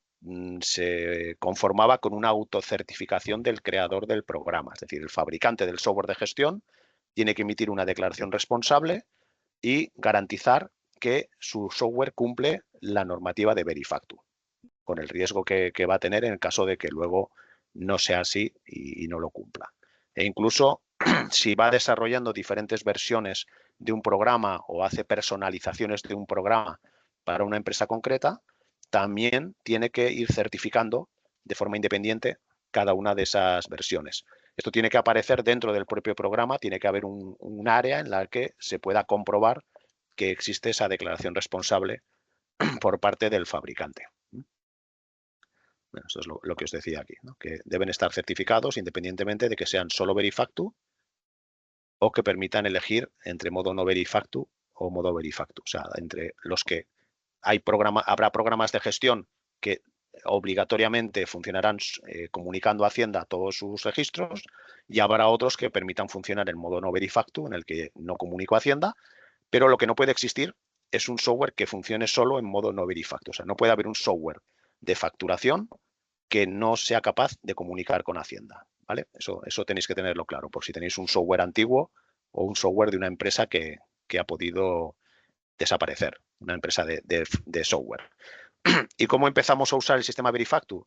se conformaba con una autocertificación del creador del programa. Es decir, el fabricante del software de gestión tiene que emitir una declaración responsable y garantizar que su software cumple la normativa de Verifactu, con el riesgo que va a tener en el caso de que luego no sea así y no lo cumpla. E incluso si va desarrollando diferentes versiones de un programa o hace personalizaciones de un programa para una empresa concreta, también tiene que ir certificando de forma independiente cada una de esas versiones. Esto tiene que aparecer dentro del propio programa, tiene que haber un área en la que se pueda comprobar que existe esa declaración responsable por parte del fabricante. Bueno, esto es lo que os decía aquí, ¿no? Que deben estar certificados independientemente de que sean solo Verifactu o que permitan elegir entre modo no Verifactu o modo Verifactu. O sea, entre los que habrá programas de gestión que obligatoriamente funcionarán comunicando a Hacienda todos sus registros y habrá otros que permitan funcionar en modo no Verifactu, en el que no comunico a Hacienda, pero lo que no puede existir es un software que funcione solo en modo no Verifactu. O sea, no puede haber un software de facturación que no sea capaz de comunicar con Hacienda, ¿vale? Eso tenéis que tenerlo claro, por si tenéis un software antiguo o un software de una empresa que ha podido desaparecer, una empresa de software. ¿Y cómo empezamos a usar el sistema Verifactu?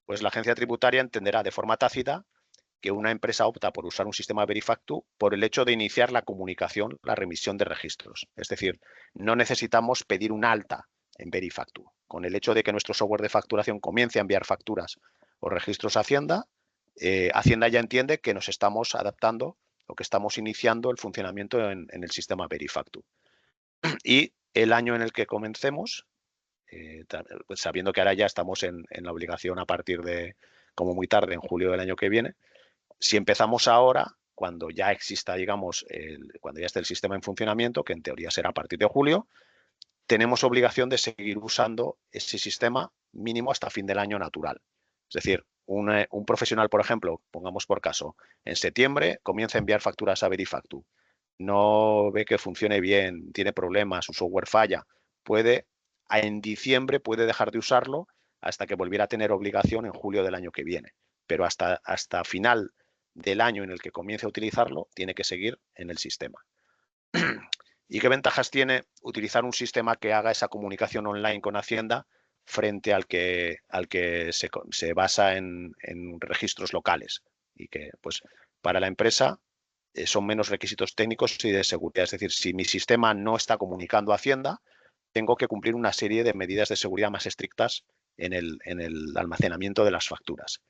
Pues la agencia tributaria entenderá de forma tácita que una empresa opta por usar un sistema Verifactu por el hecho de iniciar la comunicación, la remisión de registros. Es decir, no necesitamos pedir un alta en Verifactu. Con el hecho de que nuestro software de facturación comience a enviar facturas o registros a Hacienda, Hacienda ya entiende que nos estamos adaptando o que estamos iniciando el funcionamiento en el sistema Verifactu. Y el año en el que comencemos, pues sabiendo que ahora ya estamos en la obligación a partir de, como muy tarde, en julio del año que viene, si empezamos ahora, cuando ya exista, digamos, cuando ya esté el sistema en funcionamiento, que en teoría será a partir de julio, tenemos obligación de seguir usando ese sistema mínimo hasta fin del año natural. Es decir, un profesional, por ejemplo, pongamos por caso, en septiembre comienza a enviar facturas a Verifactu, no ve que funcione bien, tiene problemas, su software falla, en diciembre puede dejar de usarlo hasta que volviera a tener obligación en julio del año que viene. Pero hasta final del año en el que comience a utilizarlo, tiene que seguir en el sistema. ¿Y qué ventajas tiene utilizar un sistema que haga esa comunicación online con Hacienda frente al que se basa en registros locales? Y que, pues, para la empresa son menos requisitos técnicos y de seguridad. Es decir, si mi sistema no está comunicando a Hacienda, tengo que cumplir una serie de medidas de seguridad más estrictas en el almacenamiento de las facturas.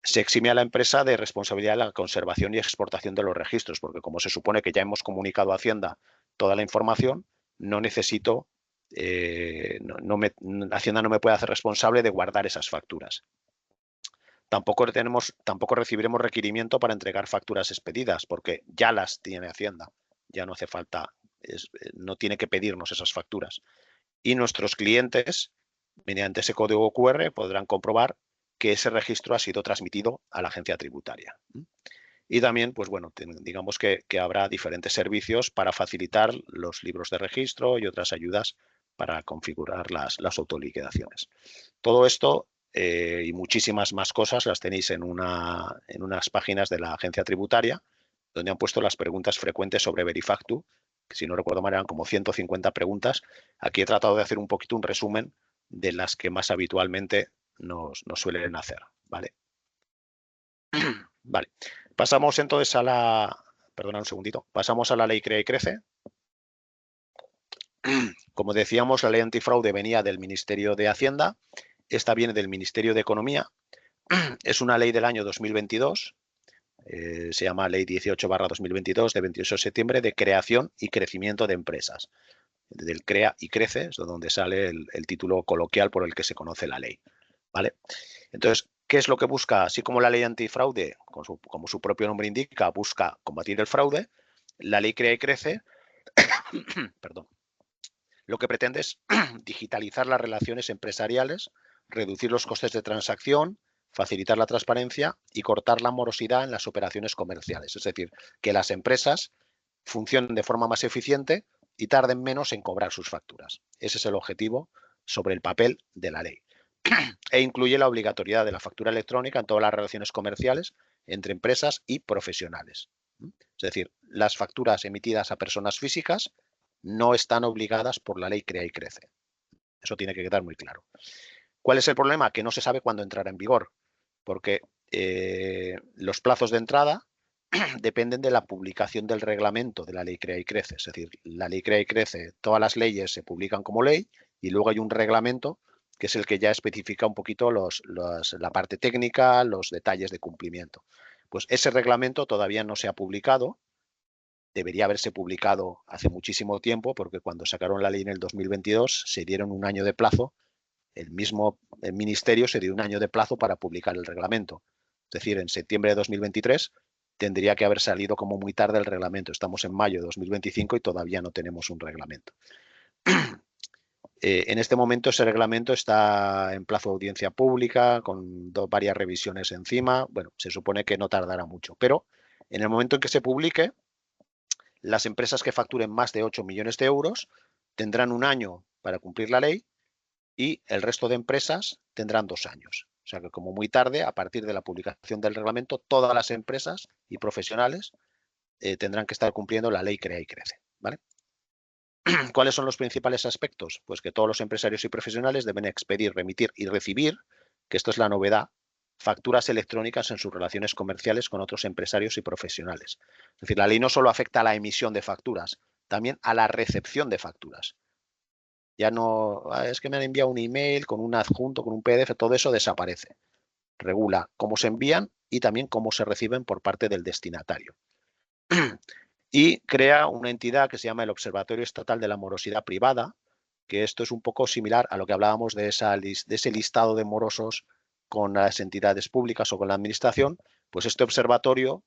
Se exime a la empresa de responsabilidad de la conservación y exportación de los registros, porque como se supone que ya hemos comunicado a Hacienda toda la información, no necesito, Hacienda no me puede hacer responsable de guardar esas facturas. Tampoco recibiremos requerimiento para entregar facturas expedidas, porque ya las tiene Hacienda, ya no hace falta, no tiene que pedirnos esas facturas. Y nuestros clientes, mediante ese código QR, podrán comprobar que ese registro ha sido transmitido a la agencia tributaria. Y también, pues bueno, digamos que habrá diferentes servicios para facilitar los libros de registro y otras ayudas para configurar las autoliquidaciones. Todo esto y muchísimas más cosas las tenéis en unas páginas de la agencia tributaria, donde han puesto las preguntas frecuentes sobre Verifactu, que si no recuerdo mal eran como 150 preguntas. Aquí he tratado de hacer un poquito un resumen de las que más habitualmente nos suelen hacer, ¿vale? Vale. Pasamos entonces a la... Perdona un segundito. Pasamos a la ley Crea y Crece. Como decíamos, la ley antifraude venía del Ministerio de Hacienda. Esta viene del Ministerio de Economía. Es una ley del año 2022. Se llama Ley 18/2022 de 28 de septiembre de creación y crecimiento de empresas. Del Crea y Crece es donde sale el título coloquial por el que se conoce la ley, ¿vale? Entonces, ¿qué es lo que busca? Así como la ley antifraude, como su propio nombre indica, busca combatir el fraude, la ley Crea y Crece, perdón, lo que pretende es digitalizar las relaciones empresariales, reducir los costes de transacción, facilitar la transparencia y cortar la morosidad en las operaciones comerciales. Es decir, que las empresas funcionen de forma más eficiente y tarden menos en cobrar sus facturas. Ese es el objetivo sobre el papel de la ley. e incluye la obligatoriedad de la factura electrónica en todas las relaciones comerciales entre empresas y profesionales. Es decir, las facturas emitidas a personas físicas no están obligadas por la ley Crea y Crece. Eso tiene que quedar muy claro. ¿Cuál es el problema? Que no se sabe cuándo entrará en vigor, porque los plazos de entrada dependen de la publicación del reglamento de la ley Crea y Crece. Es decir, la ley Crea y Crece, todas las leyes se publican como ley y luego hay un reglamento que es el que ya especifica un poquito la parte técnica, los detalles de cumplimiento. Pues ese reglamento todavía no se ha publicado, debería haberse publicado hace muchísimo tiempo, porque cuando sacaron la ley en el 2022 se dieron un año de plazo, el ministerio se dio un año de plazo para publicar el reglamento. Es decir, en septiembre de 2023 tendría que haber salido como muy tarde el reglamento. Estamos en mayo de 2025 y todavía no tenemos un reglamento. En este momento ese reglamento está en plazo de audiencia pública con varias revisiones encima. Bueno, se supone que no tardará mucho, pero en el momento en que se publique, las empresas que facturen más de 8 millones de euros tendrán un año para cumplir la ley y el resto de empresas tendrán 2 años. O sea que como muy tarde, a partir de la publicación del reglamento, todas las empresas y profesionales tendrán que estar cumpliendo la ley Crea y Crece, ¿vale? ¿Cuáles son los principales aspectos? Pues que todos los empresarios y profesionales deben expedir, remitir y recibir, que esto es la novedad, facturas electrónicas en sus relaciones comerciales con otros empresarios y profesionales. Es decir, la ley no solo afecta a la emisión de facturas, también a la recepción de facturas. Ya no, es que me han enviado un email con un adjunto, con un PDF, todo eso desaparece. Regula cómo se envían y también cómo se reciben por parte del destinatario. Y crea una entidad que se llama el Observatorio Estatal de la Morosidad Privada, que esto es un poco similar a lo que hablábamos de ese listado de morosos con las entidades públicas o con la administración. Pues este observatorio,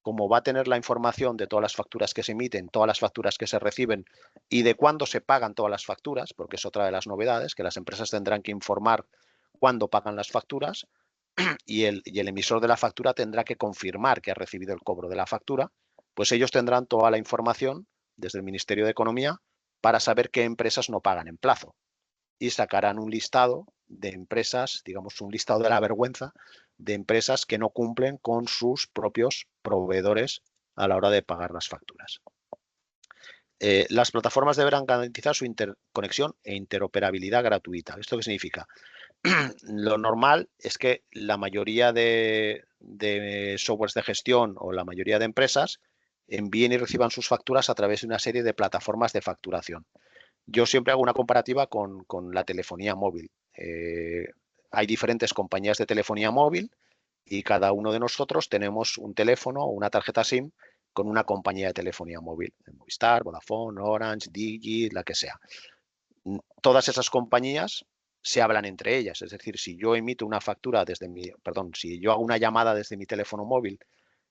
como va a tener la información de todas las facturas que se emiten, todas las facturas que se reciben y de cuándo se pagan todas las facturas, porque es otra de las novedades, que las empresas tendrán que informar cuándo pagan las facturas y el emisor de la factura tendrá que confirmar que ha recibido el cobro de la factura, pues ellos tendrán toda la información desde el Ministerio de Economía para saber qué empresas no pagan en plazo y sacarán un listado de empresas, digamos un listado de la vergüenza, de empresas que no cumplen con sus propios proveedores a la hora de pagar las facturas. Las plataformas deberán garantizar su interconexión e interoperabilidad gratuita. ¿Esto qué significa? Lo normal es que la mayoría de softwares de gestión o la mayoría de empresas envíen y reciban sus facturas a través de una serie de plataformas de facturación. Yo siempre hago una comparativa con la telefonía móvil. Hay diferentes compañías de telefonía móvil y cada uno de nosotros tenemos un teléfono o una tarjeta SIM con una compañía de telefonía móvil. Movistar, Vodafone, Orange, Digi, la que sea. Todas esas compañías se hablan entre ellas. Es decir, si yo emito una factura si yo hago una llamada desde mi teléfono móvil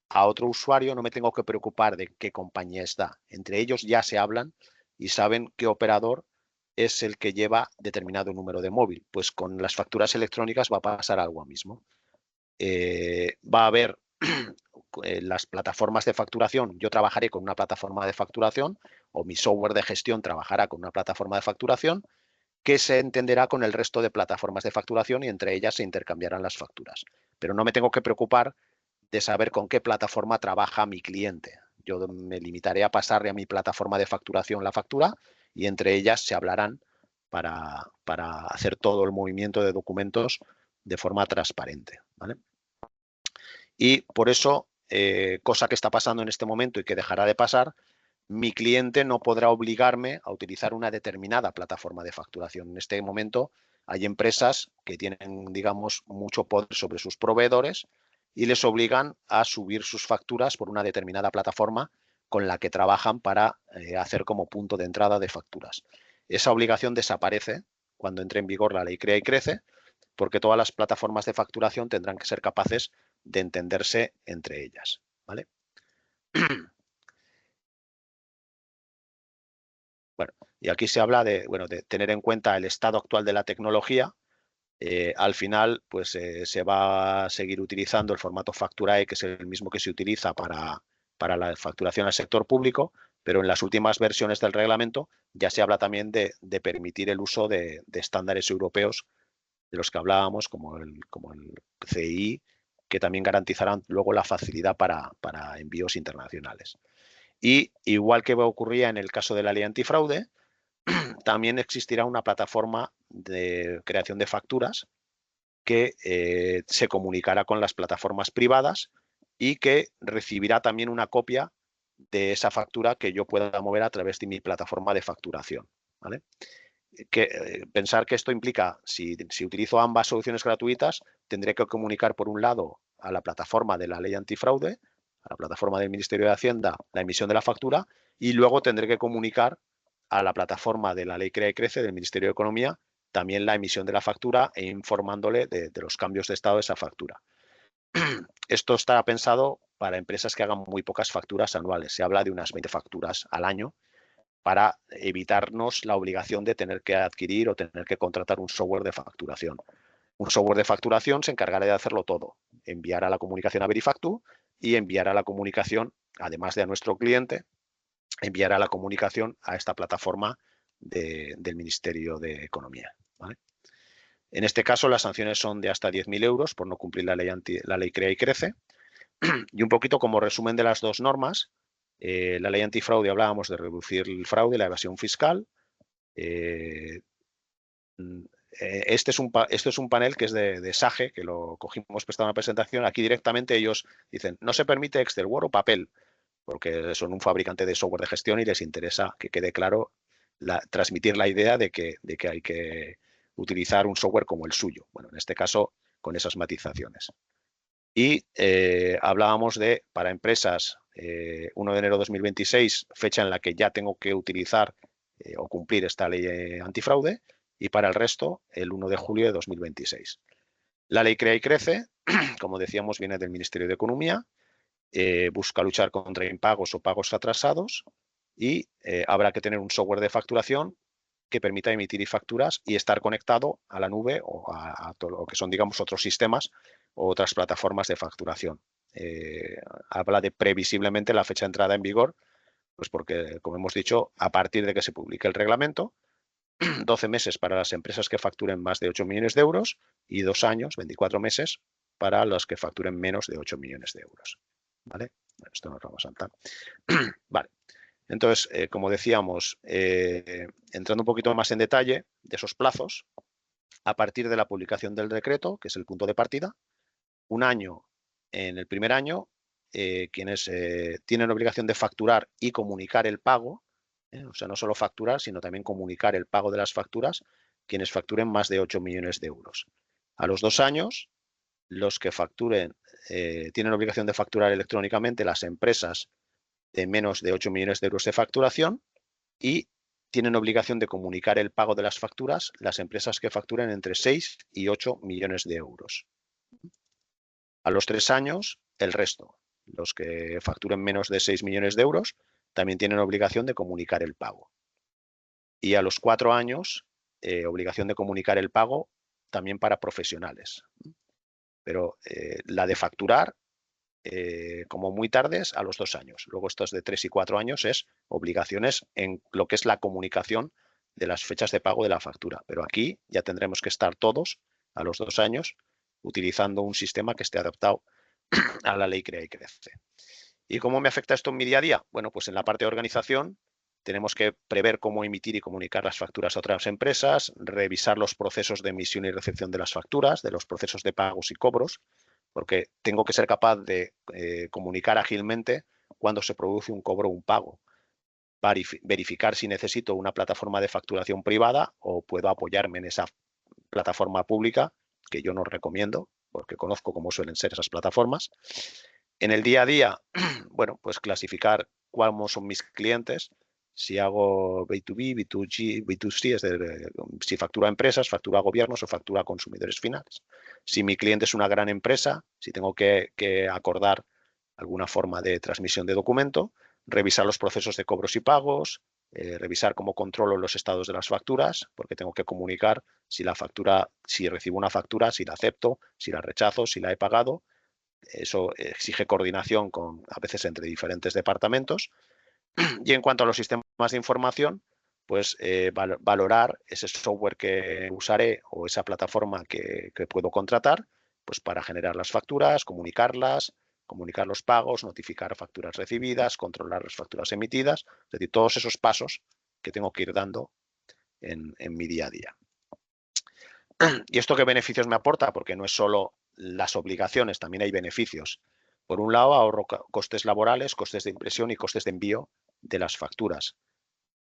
a otro usuario, no me tengo que preocupar de qué compañía está. Entre ellos ya se hablan y saben qué operador es el que lleva determinado número de móvil. Pues con las facturas electrónicas va a pasar algo mismo. Va a haber las plataformas de facturación. Yo trabajaré con una plataforma de facturación o mi software de gestión trabajará con una plataforma de facturación que se entenderá con el resto de plataformas de facturación y entre ellas se intercambiarán las facturas. Pero no me tengo que preocupar de saber con qué plataforma trabaja mi cliente. Yo me limitaré a pasarle a mi plataforma de facturación la factura y entre ellas se hablarán para hacer todo el movimiento de documentos de forma transparente, ¿vale? Y por eso, cosa que está pasando en este momento y que dejará de pasar, mi cliente no podrá obligarme a utilizar una determinada plataforma de facturación. En este momento hay empresas que tienen, digamos, mucho poder sobre sus proveedores y les obligan a subir sus facturas por una determinada plataforma con la que trabajan para hacer como punto de entrada de facturas. Esa obligación desaparece cuando entre en vigor la ley Crea y Crece, porque todas las plataformas de facturación tendrán que ser capaces de entenderse entre ellas, ¿vale? Bueno, y aquí se habla de tener en cuenta el estado actual de la tecnología. Al final, pues se va a seguir utilizando el formato Facturae, que es el mismo que se utiliza para la facturación al sector público, pero en las últimas versiones del reglamento ya se habla también de permitir el uso de estándares europeos de los que hablábamos, como el CI, que también garantizarán luego la facilidad para envíos internacionales. Y igual que ocurría en el caso de la ley antifraude, también existirá una plataforma de creación de facturas que se comunicará con las plataformas privadas y que recibirá también una copia de esa factura que yo pueda mover a través de mi plataforma de facturación, ¿vale? Pensar que esto implica, si utilizo ambas soluciones gratuitas, tendré que comunicar por un lado a la plataforma de la ley antifraude, a la plataforma del Ministerio de Hacienda, la emisión de la factura, y luego tendré que comunicar a la plataforma de la ley Crea y Crece del Ministerio de Economía también la emisión de la factura e informándole de los cambios de estado de esa factura. Esto está pensado para empresas que hagan muy pocas facturas anuales. Se habla de unas 20 facturas al año, para evitarnos la obligación de tener que adquirir o tener que contratar un software de facturación. Un software de facturación se encargará de hacerlo todo, enviar a la comunicación a Verifactu y enviar a la comunicación, además de a nuestro cliente, enviar a la comunicación a esta plataforma del Ministerio de Economía, ¿vale? En este caso, las sanciones son de hasta 10.000 euros por no cumplir la ley Crea y Crece. Y un poquito como resumen de las dos normas, la ley antifraude hablábamos de reducir el fraude y la evasión fiscal. Este es un panel que es de SAGE, que lo cogimos prestado en una presentación. Aquí directamente ellos dicen, no se permite Excel, Word o papel, porque son un fabricante de software de gestión y les interesa que quede claro transmitir la idea de que hay que utilizar un software como el suyo. Bueno, en este caso, con esas matizaciones. Y hablábamos de, para empresas, 1 de enero de 2026, fecha en la que ya tengo que utilizar o cumplir esta ley antifraude, y para el resto, el 1 de julio de 2026. La ley Crea y Crece, como decíamos, viene del Ministerio de Economía, busca luchar contra impagos o pagos atrasados y habrá que tener un software de facturación que permita emitir facturas y estar conectado a la nube o a todo lo que son, digamos, otros sistemas o otras plataformas de facturación. Habla de previsiblemente la fecha de entrada en vigor, pues porque, como hemos dicho, a partir de que se publique el reglamento, 12 meses para las empresas que facturen más de 8 millones de euros y 2 años, 24 meses, para los que facturen menos de 8 millones de euros. ¿Vale? Esto nos vamos a saltar. Vale. Entonces, como decíamos, entrando un poquito más en detalle de esos plazos, a partir de la publicación del decreto, que es el punto de partida, un año, en el primer año, quienes tienen obligación de facturar y comunicar el pago, o sea, no solo facturar, sino también comunicar el pago de las facturas, quienes facturen más de 8 millones de euros. A los 2 años, los que facturen, tienen obligación de facturar electrónicamente las empresas de menos de 8 millones de euros de facturación, y tienen obligación de comunicar el pago de las facturas las empresas que facturen entre 6 y 8 millones de euros. A los 3 años, el resto. Los que facturen menos de 6 millones de euros también tienen obligación de comunicar el pago. Y a los 4 años, obligación de comunicar el pago también para profesionales. Pero la de facturar, como muy tardes, a los 2 años. Luego estos de 3 y 4 años es obligaciones en lo que es la comunicación de las fechas de pago de la factura. Pero aquí ya tendremos que estar todos a los 2 años utilizando un sistema que esté adaptado a la ley Crea y Crece. ¿Y cómo me afecta esto en mi día a día? Bueno, pues en la parte de organización tenemos que prever cómo emitir y comunicar las facturas a otras empresas, revisar los procesos de emisión y recepción de las facturas, de los procesos de pagos y cobros, porque tengo que ser capaz de comunicar ágilmente cuando se produce un cobro o un pago. Verificar si necesito una plataforma de facturación privada o puedo apoyarme en esa plataforma pública, que yo no recomiendo, porque conozco cómo suelen ser esas plataformas. En el día a día, bueno, pues clasificar cuáles son mis clientes. Si hago B2B, B2G, B2C, es decir, si facturo a empresas, facturo a gobiernos o facturo a consumidores finales. Si mi cliente es una gran empresa, si tengo que acordar alguna forma de transmisión de documento, revisar los procesos de cobros y pagos, revisar cómo controlo los estados de las facturas, porque tengo que comunicar si la factura, si recibo una factura, si la acepto, si la rechazo, si la he pagado. Eso exige coordinación a veces entre diferentes departamentos. Y en cuanto a los sistemas de información, pues valorar ese software que usaré o esa plataforma que puedo contratar, pues para generar las facturas, comunicar los pagos, notificar facturas recibidas, controlar las facturas emitidas, es decir, todos esos pasos que tengo que ir dando en mi día a día. ¿Y esto qué beneficios me aporta? Porque no es solo las obligaciones, también hay beneficios. Por un lado, ahorro costes laborales, costes de impresión y costes de envío de las facturas.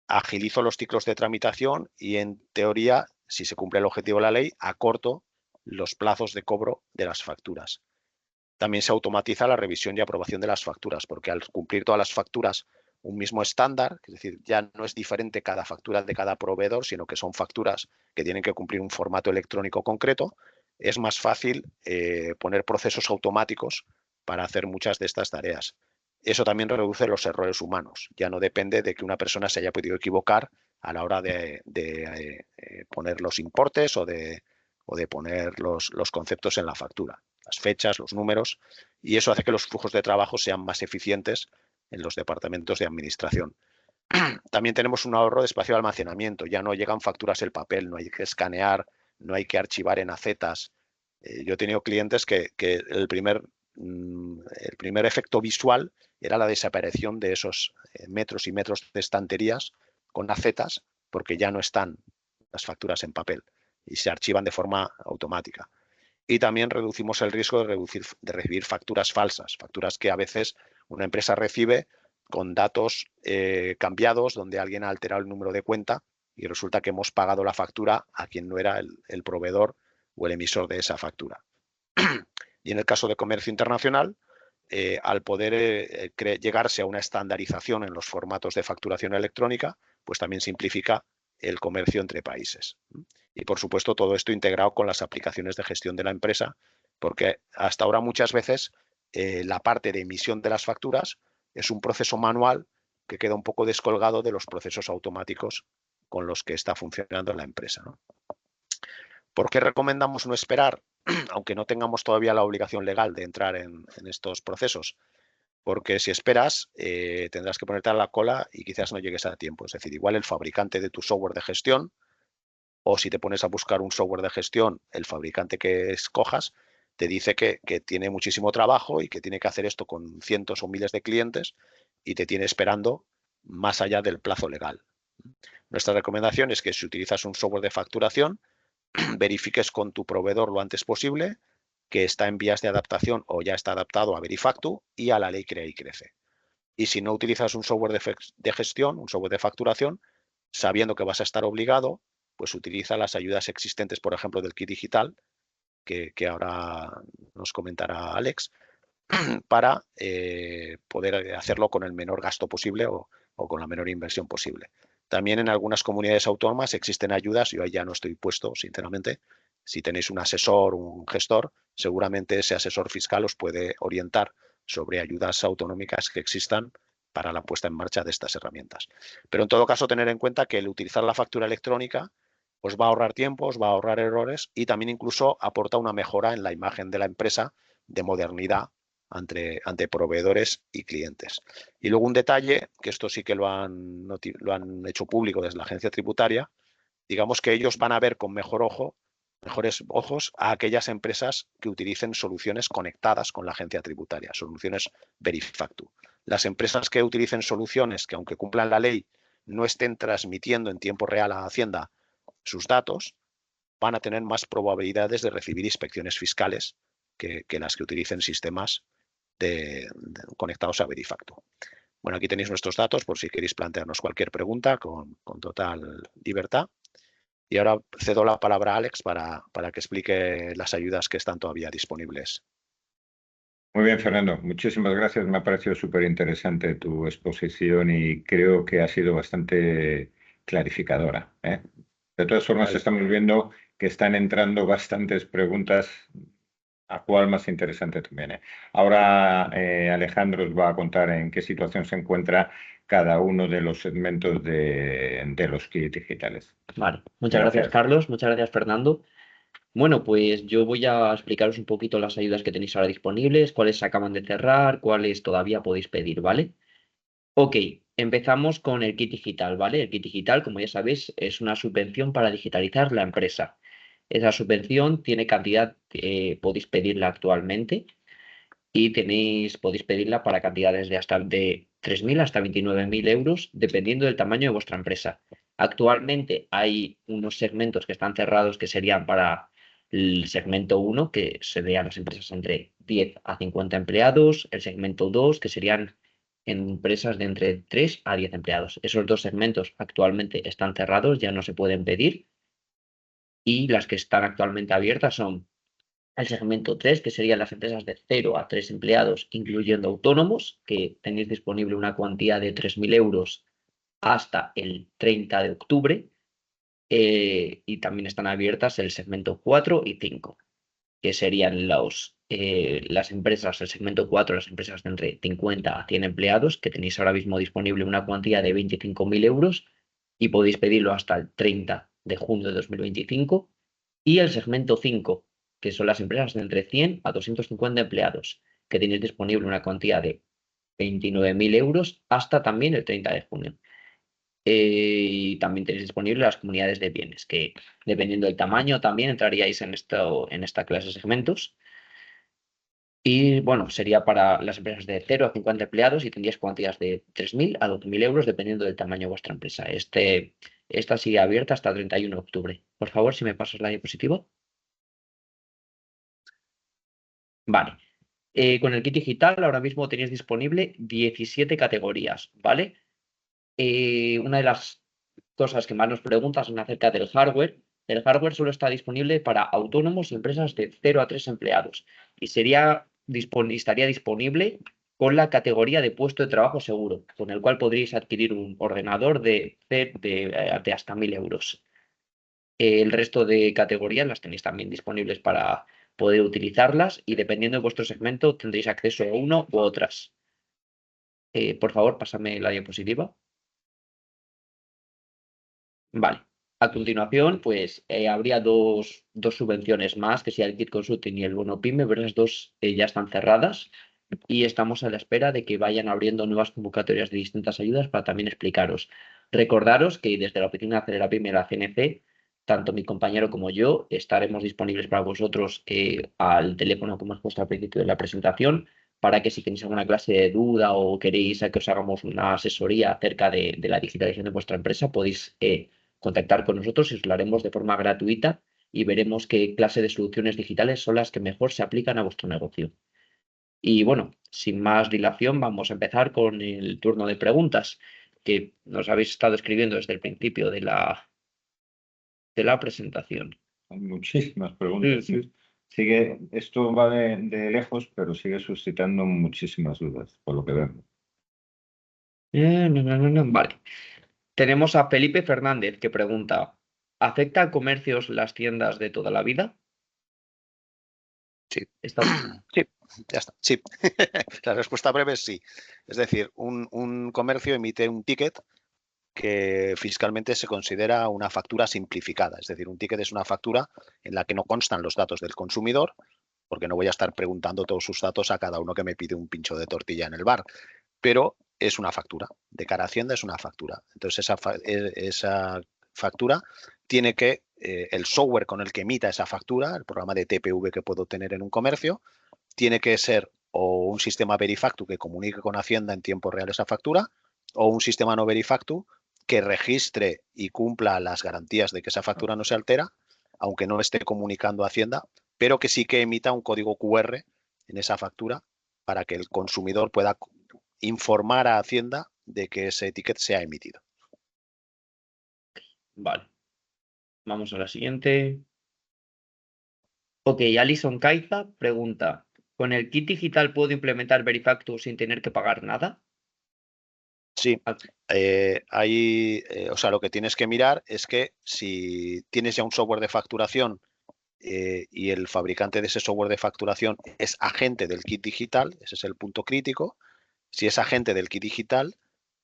Agilizo los ciclos de tramitación y, en teoría, si se cumple el objetivo de la ley, acorto los plazos de cobro de las facturas. También se automatiza la revisión y aprobación de las facturas, porque al cumplir todas las facturas un mismo estándar, es decir, ya no es diferente cada factura de cada proveedor, sino que son facturas que tienen que cumplir un formato electrónico concreto, es más fácil poner procesos automáticos para hacer muchas de estas tareas. Eso también reduce los errores humanos. Ya no depende de que una persona se haya podido equivocar a la hora de poner los importes o de poner los conceptos en la factura, las fechas, los números, y eso hace que los flujos de trabajo sean más eficientes en los departamentos de administración. También tenemos un ahorro de espacio de almacenamiento. Ya no llegan facturas en papel, no hay que escanear, no hay que archivar en acetas. Yo he tenido clientes que el primer efecto visual era la desaparición de esos metros y metros de estanterías con acetas, porque ya no están las facturas en papel y se archivan de forma automática. Y también reducimos el riesgo de recibir facturas falsas, facturas que a veces una empresa recibe con datos cambiados, donde alguien ha alterado el número de cuenta y resulta que hemos pagado la factura a quien no era el proveedor o el emisor de esa factura. Y en el caso de comercio internacional, al poder llegarse a una estandarización en los formatos de facturación electrónica, pues también simplifica el comercio entre países. Y, por supuesto, todo esto integrado con las aplicaciones de gestión de la empresa, porque hasta ahora muchas veces la parte de emisión de las facturas es un proceso manual que queda un poco descolgado de los procesos automáticos con los que está funcionando la empresa, ¿no? ¿Por qué recomendamos no esperar, aunque no tengamos todavía la obligación legal de entrar en estos procesos? Porque si esperas, tendrás que ponerte a la cola y quizás no llegues a tiempo. Es decir, igual el fabricante de tu software de gestión, o si te pones a buscar un software de gestión, el fabricante que escojas te dice que tiene muchísimo trabajo y que tiene que hacer esto con cientos o miles de clientes y te tiene esperando más allá del plazo legal. Nuestra recomendación es que si utilizas un software de facturación, verifiques con tu proveedor lo antes posible que está en vías de adaptación o ya está adaptado a Verifactu y a la ley Crea y Crece. Y si no utilizas un software de gestión, un software de facturación, sabiendo que vas a estar obligado, pues utiliza las ayudas existentes, por ejemplo, del kit digital, que ahora nos comentará Alex, para poder hacerlo con el menor gasto posible o con la menor inversión posible. También en algunas comunidades autónomas existen ayudas, yo ahí ya no estoy puesto, sinceramente. Si tenéis un asesor, un gestor, seguramente ese asesor fiscal os puede orientar sobre ayudas autonómicas que existan para la puesta en marcha de estas herramientas. Pero en todo caso, tener en cuenta que el utilizar la factura electrónica os va a ahorrar tiempo, os va a ahorrar errores y también incluso aporta una mejora en la imagen de la empresa de modernidad ante proveedores y clientes. Y luego un detalle, que esto sí que lo han hecho público desde la agencia tributaria, digamos que ellos van a ver con mejores ojos a aquellas empresas que utilicen soluciones conectadas con la agencia tributaria, soluciones Verifactu. Las empresas que utilicen soluciones que, aunque cumplan la ley, no estén transmitiendo en tiempo real a Hacienda sus datos, van a tener más probabilidades de recibir inspecciones fiscales que las que utilicen sistemas conectados a Verifactu. Bueno, aquí tenéis nuestros datos por si queréis plantearnos cualquier pregunta con total libertad. Y ahora cedo la palabra a Alex para que explique las ayudas que están todavía disponibles. Muy bien, Fernando. Muchísimas gracias. Me ha parecido súper interesante tu exposición y creo que ha sido bastante clarificadora, ¿eh? De todas formas, Vale. estamos viendo que están entrando bastantes preguntas, a cuál más interesante también, ¿eh? Ahora Alejandro os va a contar en qué situación se encuentra cada uno de los segmentos de los kits digitales. Vale, muchas gracias, Carlos. Muchas gracias, Fernando. Bueno, pues yo voy a explicaros un poquito las ayudas que tenéis ahora disponibles, cuáles se acaban de cerrar, cuáles todavía podéis pedir, ¿vale? Ok, empezamos con el kit digital, ¿vale? El kit digital, como ya sabéis, es una subvención para digitalizar la empresa. Esa subvención tiene cantidad, podéis pedirla actualmente y podéis pedirla para cantidades de hasta de 3.000 hasta 29.000 euros, dependiendo del tamaño de vuestra empresa. Actualmente hay unos segmentos que están cerrados que serían para el segmento 1, que serían las empresas entre 10 a 50 empleados, el segmento 2, que serían empresas de entre 3 a 10 empleados. Esos dos segmentos actualmente están cerrados, ya no se pueden pedir, y las que están actualmente abiertas son el segmento 3, que serían las empresas de 0 a 3 empleados, incluyendo autónomos, que tenéis disponible una cuantía de 3.000 euros hasta el 30 de octubre. Y también están abiertas el segmento 4 y 5, que serían las empresas, el segmento 4, las empresas de entre 50 a 100 empleados, que tenéis ahora mismo disponible una cuantía de 25.000 euros y podéis pedirlo hasta el 30 de junio de 2025. Y el segmento 5, que son las empresas de entre 100 a 250 empleados, que tenéis disponible una cuantía de 29.000 euros hasta también el 30 de junio. Y también tenéis disponible las comunidades de bienes, que dependiendo del tamaño también entraríais en esta clase de segmentos. Y bueno, sería para las empresas de 0 a 50 empleados y tendríais cuantías de 3.000 a 12.000 euros dependiendo del tamaño de vuestra empresa. Esta sigue abierta hasta el 31 de octubre. Por favor, si me pasas la diapositiva. Vale. Con el kit digital ahora mismo tenéis disponible 17 categorías, ¿vale? Una de las cosas que más nos preguntas son acerca del hardware. El hardware solo está disponible para autónomos y empresas de 0 a 3 empleados y estaría disponible con la categoría de puesto de trabajo seguro, con el cual podríais adquirir un ordenador de hasta 1.000 euros. El resto de categorías las tenéis también disponibles para poder utilizarlas y dependiendo de vuestro segmento tendréis acceso a uno u otras. Por favor, pásame la diapositiva. Vale. A continuación, pues habría dos subvenciones más, que sea el Kit Consulting y el Bono Pyme, pero las dos ya están cerradas y estamos a la espera de que vayan abriendo nuevas convocatorias de distintas ayudas para también explicaros. Recordaros que desde la Oficina de Acelera Pyme de la CNC, tanto mi compañero como yo estaremos disponibles para vosotros al teléfono que hemos puesto al principio de la presentación, para que si tenéis alguna clase de duda o queréis que os hagamos una asesoría acerca de la digitalización de vuestra empresa, podéis contactar con nosotros y os lo haremos de forma gratuita y veremos qué clase de soluciones digitales son las que mejor se aplican a vuestro negocio. Y bueno, sin más dilación, vamos a empezar con el turno de preguntas que nos habéis estado escribiendo desde el principio de la presentación. Hay muchísimas preguntas. Esto va de lejos, pero sigue suscitando muchísimas dudas, por lo que vemos. Vale. Tenemos a Felipe Fernández que pregunta, ¿afecta a comercios las tiendas de toda la vida? Sí. Está... Sí, ya está. Sí. La respuesta breve es sí. Es decir, un comercio emite un ticket que fiscalmente se considera una factura simplificada. Es decir, un ticket es una factura en la que no constan los datos del consumidor, porque no voy a estar preguntando todos sus datos a cada uno que me pide un pincho de tortilla en el bar, pero es una factura. De cara a Hacienda es una factura. Entonces, esa factura tiene que, el software con el que emita esa factura, el programa de TPV que puedo tener en un comercio, tiene que ser o un sistema Verifactu que comunique con Hacienda en tiempo real esa factura, o un sistema no Verifactu que registre y cumpla las garantías de que esa factura no se altera, aunque no esté comunicando a Hacienda, pero que sí que emita un código QR en esa factura para que el consumidor pueda informar a Hacienda de que ese ticket se ha emitido. Vale. Vamos a la siguiente. Ok, Alison Caiza pregunta, ¿con el kit digital puedo implementar Verifactu sin tener que pagar nada? Sí, o sea, lo que tienes que mirar es que si tienes ya un software de facturación y el fabricante de ese software de facturación es agente del kit digital, ese es el punto crítico. Si es agente del kit digital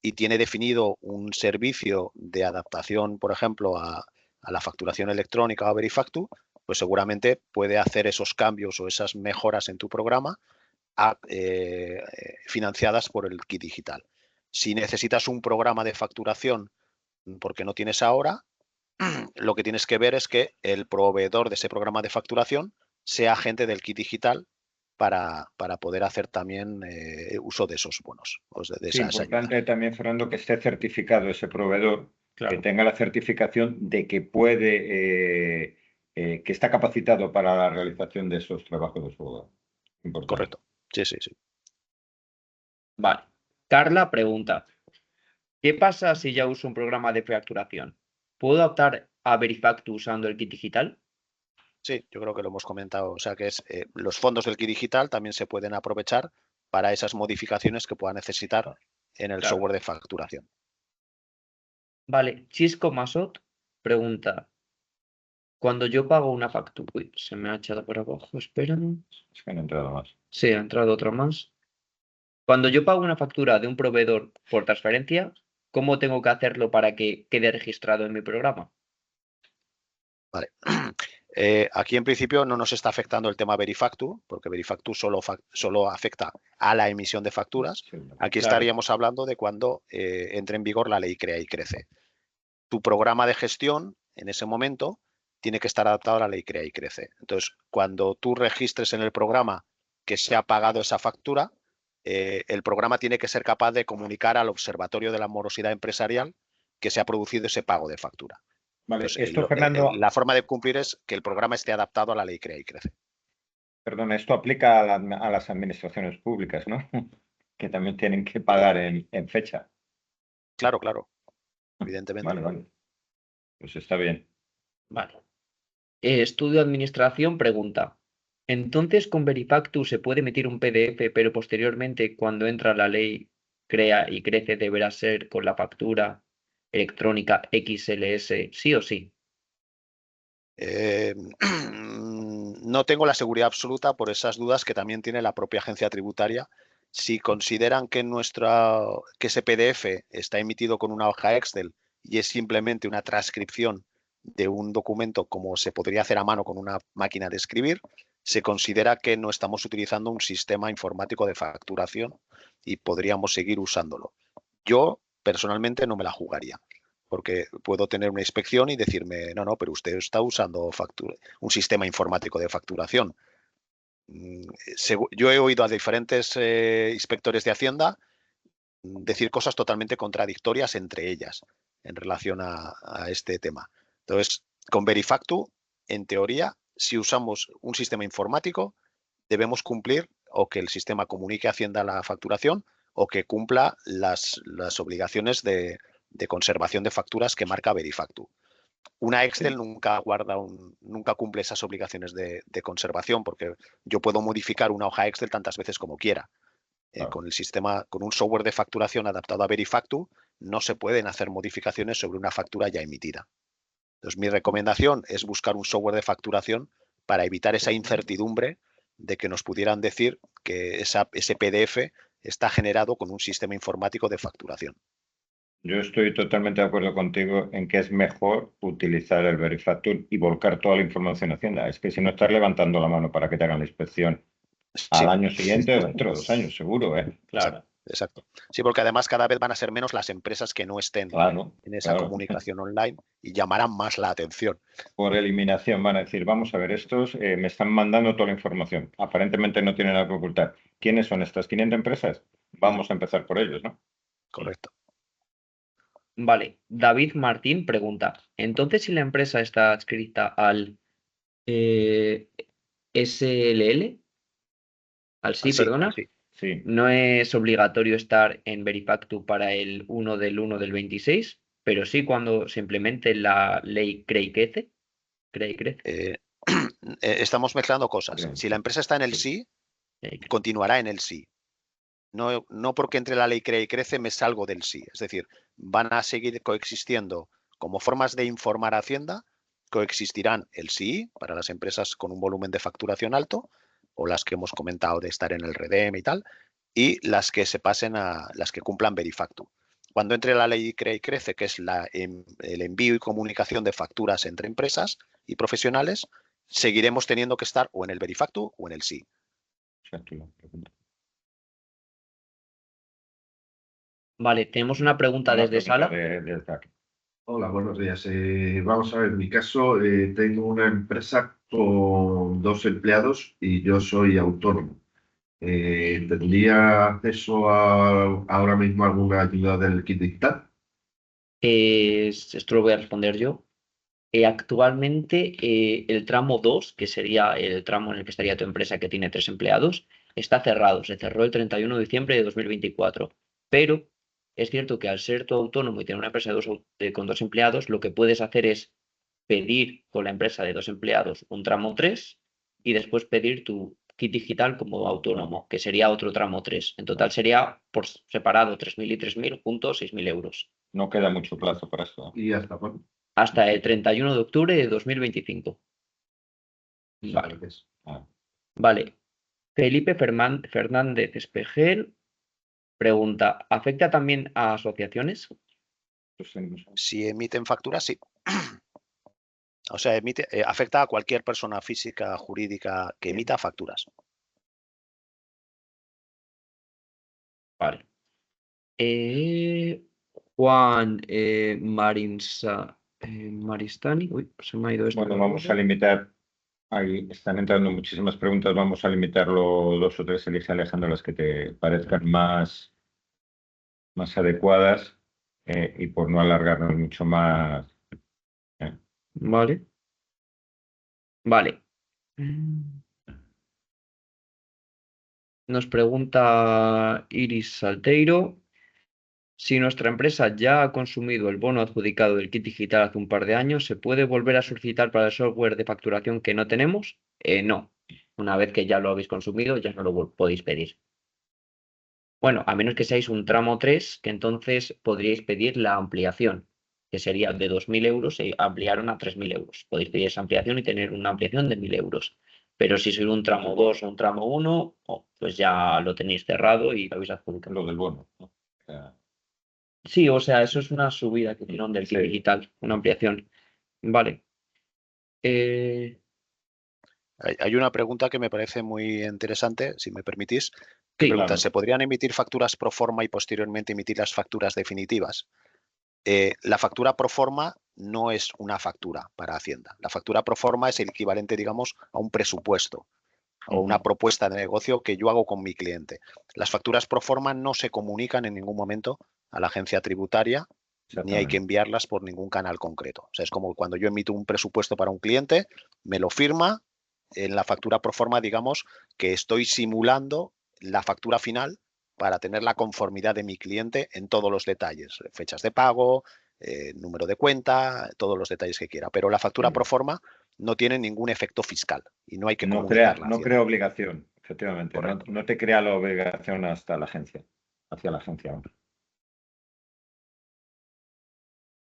y tiene definido un servicio de adaptación, por ejemplo, a la facturación electrónica o a Verifactu, pues seguramente puede hacer esos cambios o esas mejoras en tu programa financiadas por el kit digital. Si necesitas un programa de facturación porque no tienes ahora, lo que tienes que ver es que el proveedor de ese programa de facturación sea agente del kit digital para poder hacer también uso de esos bonos. De Sí, esas importante ayudas. también, Fernando, que esté certificado ese proveedor, Claro. que tenga la certificación de que puede, que está capacitado para la realización de esos trabajos de software. Importante. Correcto. Sí, sí, sí. Vale. Carla pregunta, ¿qué pasa si ya uso un programa de facturación? ¿Puedo optar a Verifactu usando el kit digital? Sí, yo creo que lo hemos comentado. O sea, que es los fondos del kit digital también se pueden aprovechar para esas modificaciones que pueda necesitar en el Claro. software de facturación. Vale. Chisco Masot pregunta, cuando yo pago una factura... Uy, se me ha echado por abajo, espérame. Es que no he entrado más. Sí, ha entrado otra más. Cuando yo pago una factura de un proveedor por transferencia, ¿cómo tengo que hacerlo para que quede registrado en mi programa? Vale. Aquí en principio no nos está afectando el tema Verifactu, porque Verifactu solo afecta a la emisión de facturas. Aquí Claro. estaríamos hablando de cuando entre en vigor la ley Crea y Crece. Tu programa de gestión en ese momento tiene que estar adaptado a la ley Crea y Crece. Entonces, cuando tú registres en el programa que se ha pagado esa factura, el programa tiene que ser capaz de comunicar al Observatorio de la Morosidad Empresarial que se ha producido ese pago de factura. Vale, Entonces, esto, Fernando, la forma de cumplir es que el programa esté adaptado a la ley Crea y Crece. perdón, esto aplica a las administraciones públicas, ¿no? Que también tienen que pagar en fecha. Claro, claro, evidentemente. Vale, vale. Pues está bien. Vale. Estudio Administración pregunta, ¿entonces con Verifactu se puede emitir un PDF, pero posteriormente cuando entra la ley Crea y Crece deberá ser con la factura electrónica XLS sí o sí? No tengo la seguridad absoluta por esas dudas que también tiene la propia agencia tributaria. Si consideran que ese PDF está emitido con una hoja Excel y es simplemente una transcripción de un documento como se podría hacer a mano con una máquina de escribir, se considera que no estamos utilizando un sistema informático de facturación y podríamos seguir usándolo. Yo personalmente no me la jugaría, porque puedo tener una inspección y decirme, no, pero usted está usando un sistema informático de facturación. Yo he oído a diferentes inspectores de Hacienda decir cosas totalmente contradictorias entre ellas en relación a este tema. Entonces, con Verifactu, en teoría, si usamos un sistema informático, debemos cumplir o que el sistema comunique a Hacienda la facturación o que cumpla las obligaciones de conservación de facturas que marca Verifactu. Una Excel nunca cumple esas obligaciones de conservación, porque yo puedo modificar una hoja Excel tantas veces como quiera. Con el sistema, con un software de facturación adaptado a Verifactu, no se pueden hacer modificaciones sobre una factura ya emitida. Entonces, mi recomendación es buscar un software de facturación para evitar esa incertidumbre de que nos pudieran decir que ese PDF está generado con un sistema informático de facturación. Yo estoy totalmente de acuerdo contigo en que es mejor utilizar el Verifactu y volcar toda la información a Hacienda. Es que si no estás levantando la mano para que te hagan la inspección al año siguiente o dentro de 2 años, seguro, ¿eh? Claro. Exacto. Sí, porque además cada vez van a ser menos las empresas que no estén en esa comunicación online y llamarán más la atención. Por eliminación van a decir, vamos a ver, estos me están mandando toda la información. Aparentemente no tienen nada que ocultar. ¿Quiénes son estas 500 empresas? Vamos a empezar por ellos, ¿no? Correcto. Vale, David Martín pregunta, entonces si la empresa está adscrita al SLL, perdona, Sí. no es obligatorio estar en Verifactu para el 1 del 1 del 26, pero sí cuando se implemente la ley Crea y Crece. Estamos mezclando cosas. Si la empresa está en el sí, continuará en el sí. No porque entre la ley Crea y Crece me salgo del sí. Es decir, van a seguir coexistiendo como formas de informar a Hacienda, coexistirán el sí para las empresas con un volumen de facturación alto o las que hemos comentado de estar en el REDEM y tal, y las que se pasen a las que cumplan Verifactu. Cuando entre la ley Crea y Crece, que es el envío y comunicación de facturas entre empresas y profesionales, seguiremos teniendo que estar o en el Verifactu o en el sí. Vale, tenemos una pregunta Una desde pregunta sala. desde aquí. Hola, buenos días. Vamos a ver, en mi caso tengo una empresa con 2 empleados y yo soy autónomo. ¿Tendría acceso ahora mismo a alguna ayuda del kit digital? Esto lo voy a responder yo. Actualmente el tramo 2, que sería el tramo en el que estaría tu empresa que tiene 3 empleados, está cerrado. Se cerró el 31 de diciembre de 2024. Pero es cierto que al ser tú autónomo y tener una empresa con 2 empleados, lo que puedes hacer es pedir con la empresa de 2 empleados un tramo 3 y después pedir tu kit digital como autónomo, que sería otro tramo 3. En total sería por separado 3.000 y 3.000, juntos 6.000 euros. No queda mucho plazo para esto. ¿Y hasta cuándo? Hasta el 31 de octubre de 2025. Vale. Gracias. Vale. Felipe Fernández Espejel pregunta, ¿afecta también a asociaciones? Si emiten facturas, sí. O sea, afecta a cualquier persona física, jurídica que emita facturas. Vale. Juan Maristani. Uy, se me ha ido esto. Bueno, vamos a limitar. Ahí están entrando muchísimas preguntas. Vamos a limitarlo 2 o 3. Elige, Alejandro, las que te parezcan más adecuadas y por no alargarnos mucho más. Vale. Vale. Nos pregunta Iris Salteiro. Si nuestra empresa ya ha consumido el bono adjudicado del kit digital hace un par de años, ¿se puede volver a solicitar para el software de facturación que no tenemos? No. Una vez que ya lo habéis consumido, ya no lo podéis pedir. Bueno, a menos que seáis un tramo 3, que entonces podríais pedir la ampliación, que sería de 2.000 euros y ampliaron a 3.000 euros. Podéis pedir esa ampliación y tener una ampliación de 1.000 euros. Pero si sois un tramo 2 o un tramo 1, pues ya lo tenéis cerrado y lo habéis adjudicado. Lo del bono, ¿no? O sea, Sí, o sea, eso es una subida que hicieron del kit Sí. digital, una ampliación. Vale. Hay una pregunta que me parece muy interesante, si me permitís, que Sí, pregunta, claro. ¿se podrían emitir facturas pro forma y posteriormente emitir las facturas definitivas? La factura pro forma no es una factura para Hacienda. La factura pro forma es el equivalente, digamos, a un presupuesto o una propuesta de negocio que yo hago con mi cliente. Las facturas pro forma no se comunican en ningún momento a la agencia tributaria ni hay que enviarlas por ningún canal concreto. O sea, es como cuando yo emito un presupuesto para un cliente, me lo firma, en la factura pro forma, digamos, que estoy simulando la factura final para tener la conformidad de mi cliente en todos los detalles, fechas de pago, número de cuenta, todos los detalles que quiera. Pero la factura pro forma no tiene ningún efecto fiscal y no hay que comunicarla. No crea obligación, efectivamente. No te crea la obligación hacia la agencia.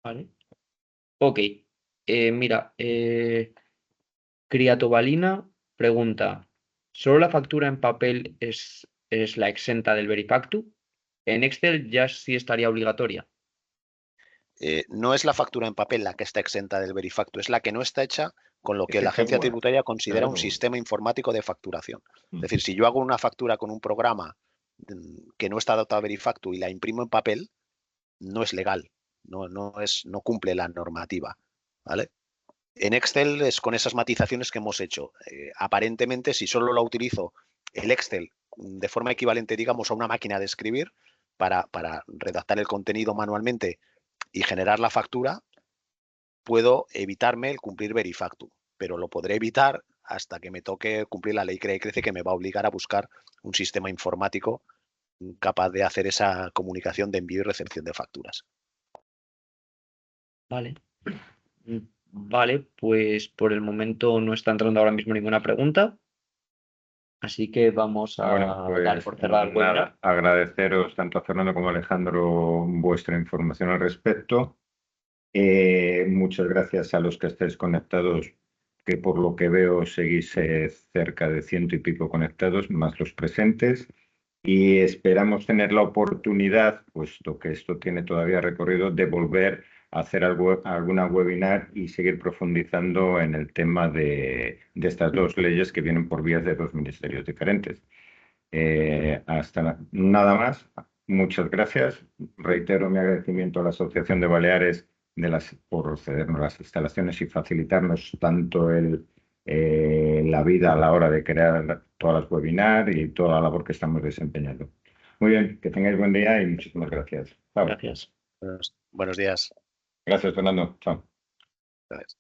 vale. Ok. Mira, Criatobalina pregunta, ¿solo la factura en papel es la exenta del Verifactu? En Excel ya sí estaría obligatoria. No es la factura en papel la que está exenta del Verifactu, es la que no está hecha con lo que Ese la agencia software, tributaria considera un claro. sistema informático de facturación. Es decir, si yo hago una factura con un programa que no está dotado de Verifactu y la imprimo en papel, no es legal, no cumple la normativa, ¿vale? En Excel es con esas matizaciones que hemos hecho. Aparentemente, si solo lo utilizo el Excel de forma equivalente, digamos, a una máquina de escribir para redactar el contenido manualmente y generar la factura, puedo evitarme el cumplir Verifactu, pero lo podré evitar hasta que me toque cumplir la ley Crea y Crece, que me va a obligar a buscar un sistema informático capaz de hacer esa comunicación de envío y recepción de facturas. Vale. Vale, pues por el momento no está entrando ahora mismo ninguna pregunta. Así que vamos a dar por cerrado el webinar. Agradeceros tanto a Fernando como a Alejandro vuestra información al respecto. Muchas gracias a los que estéis conectados, que por lo que veo seguís cerca de 100 y pico conectados, más los presentes. Y esperamos tener la oportunidad, puesto que esto tiene todavía recorrido, de volver a hacer alguna webinar y seguir profundizando en el tema de estas 2 leyes que vienen por vías de 2 ministerios diferentes. Hasta nada más. muchas gracias. Reitero mi agradecimiento a la Asociación de Baleares por cedernos las instalaciones y facilitarnos tanto la vida a la hora de crear todas las webinars y toda la labor que estamos desempeñando. Muy bien, que tengáis buen día y muchísimas gracias. Chao. Gracias. Buenos días. Gracias, Fernando. Chao. Gracias.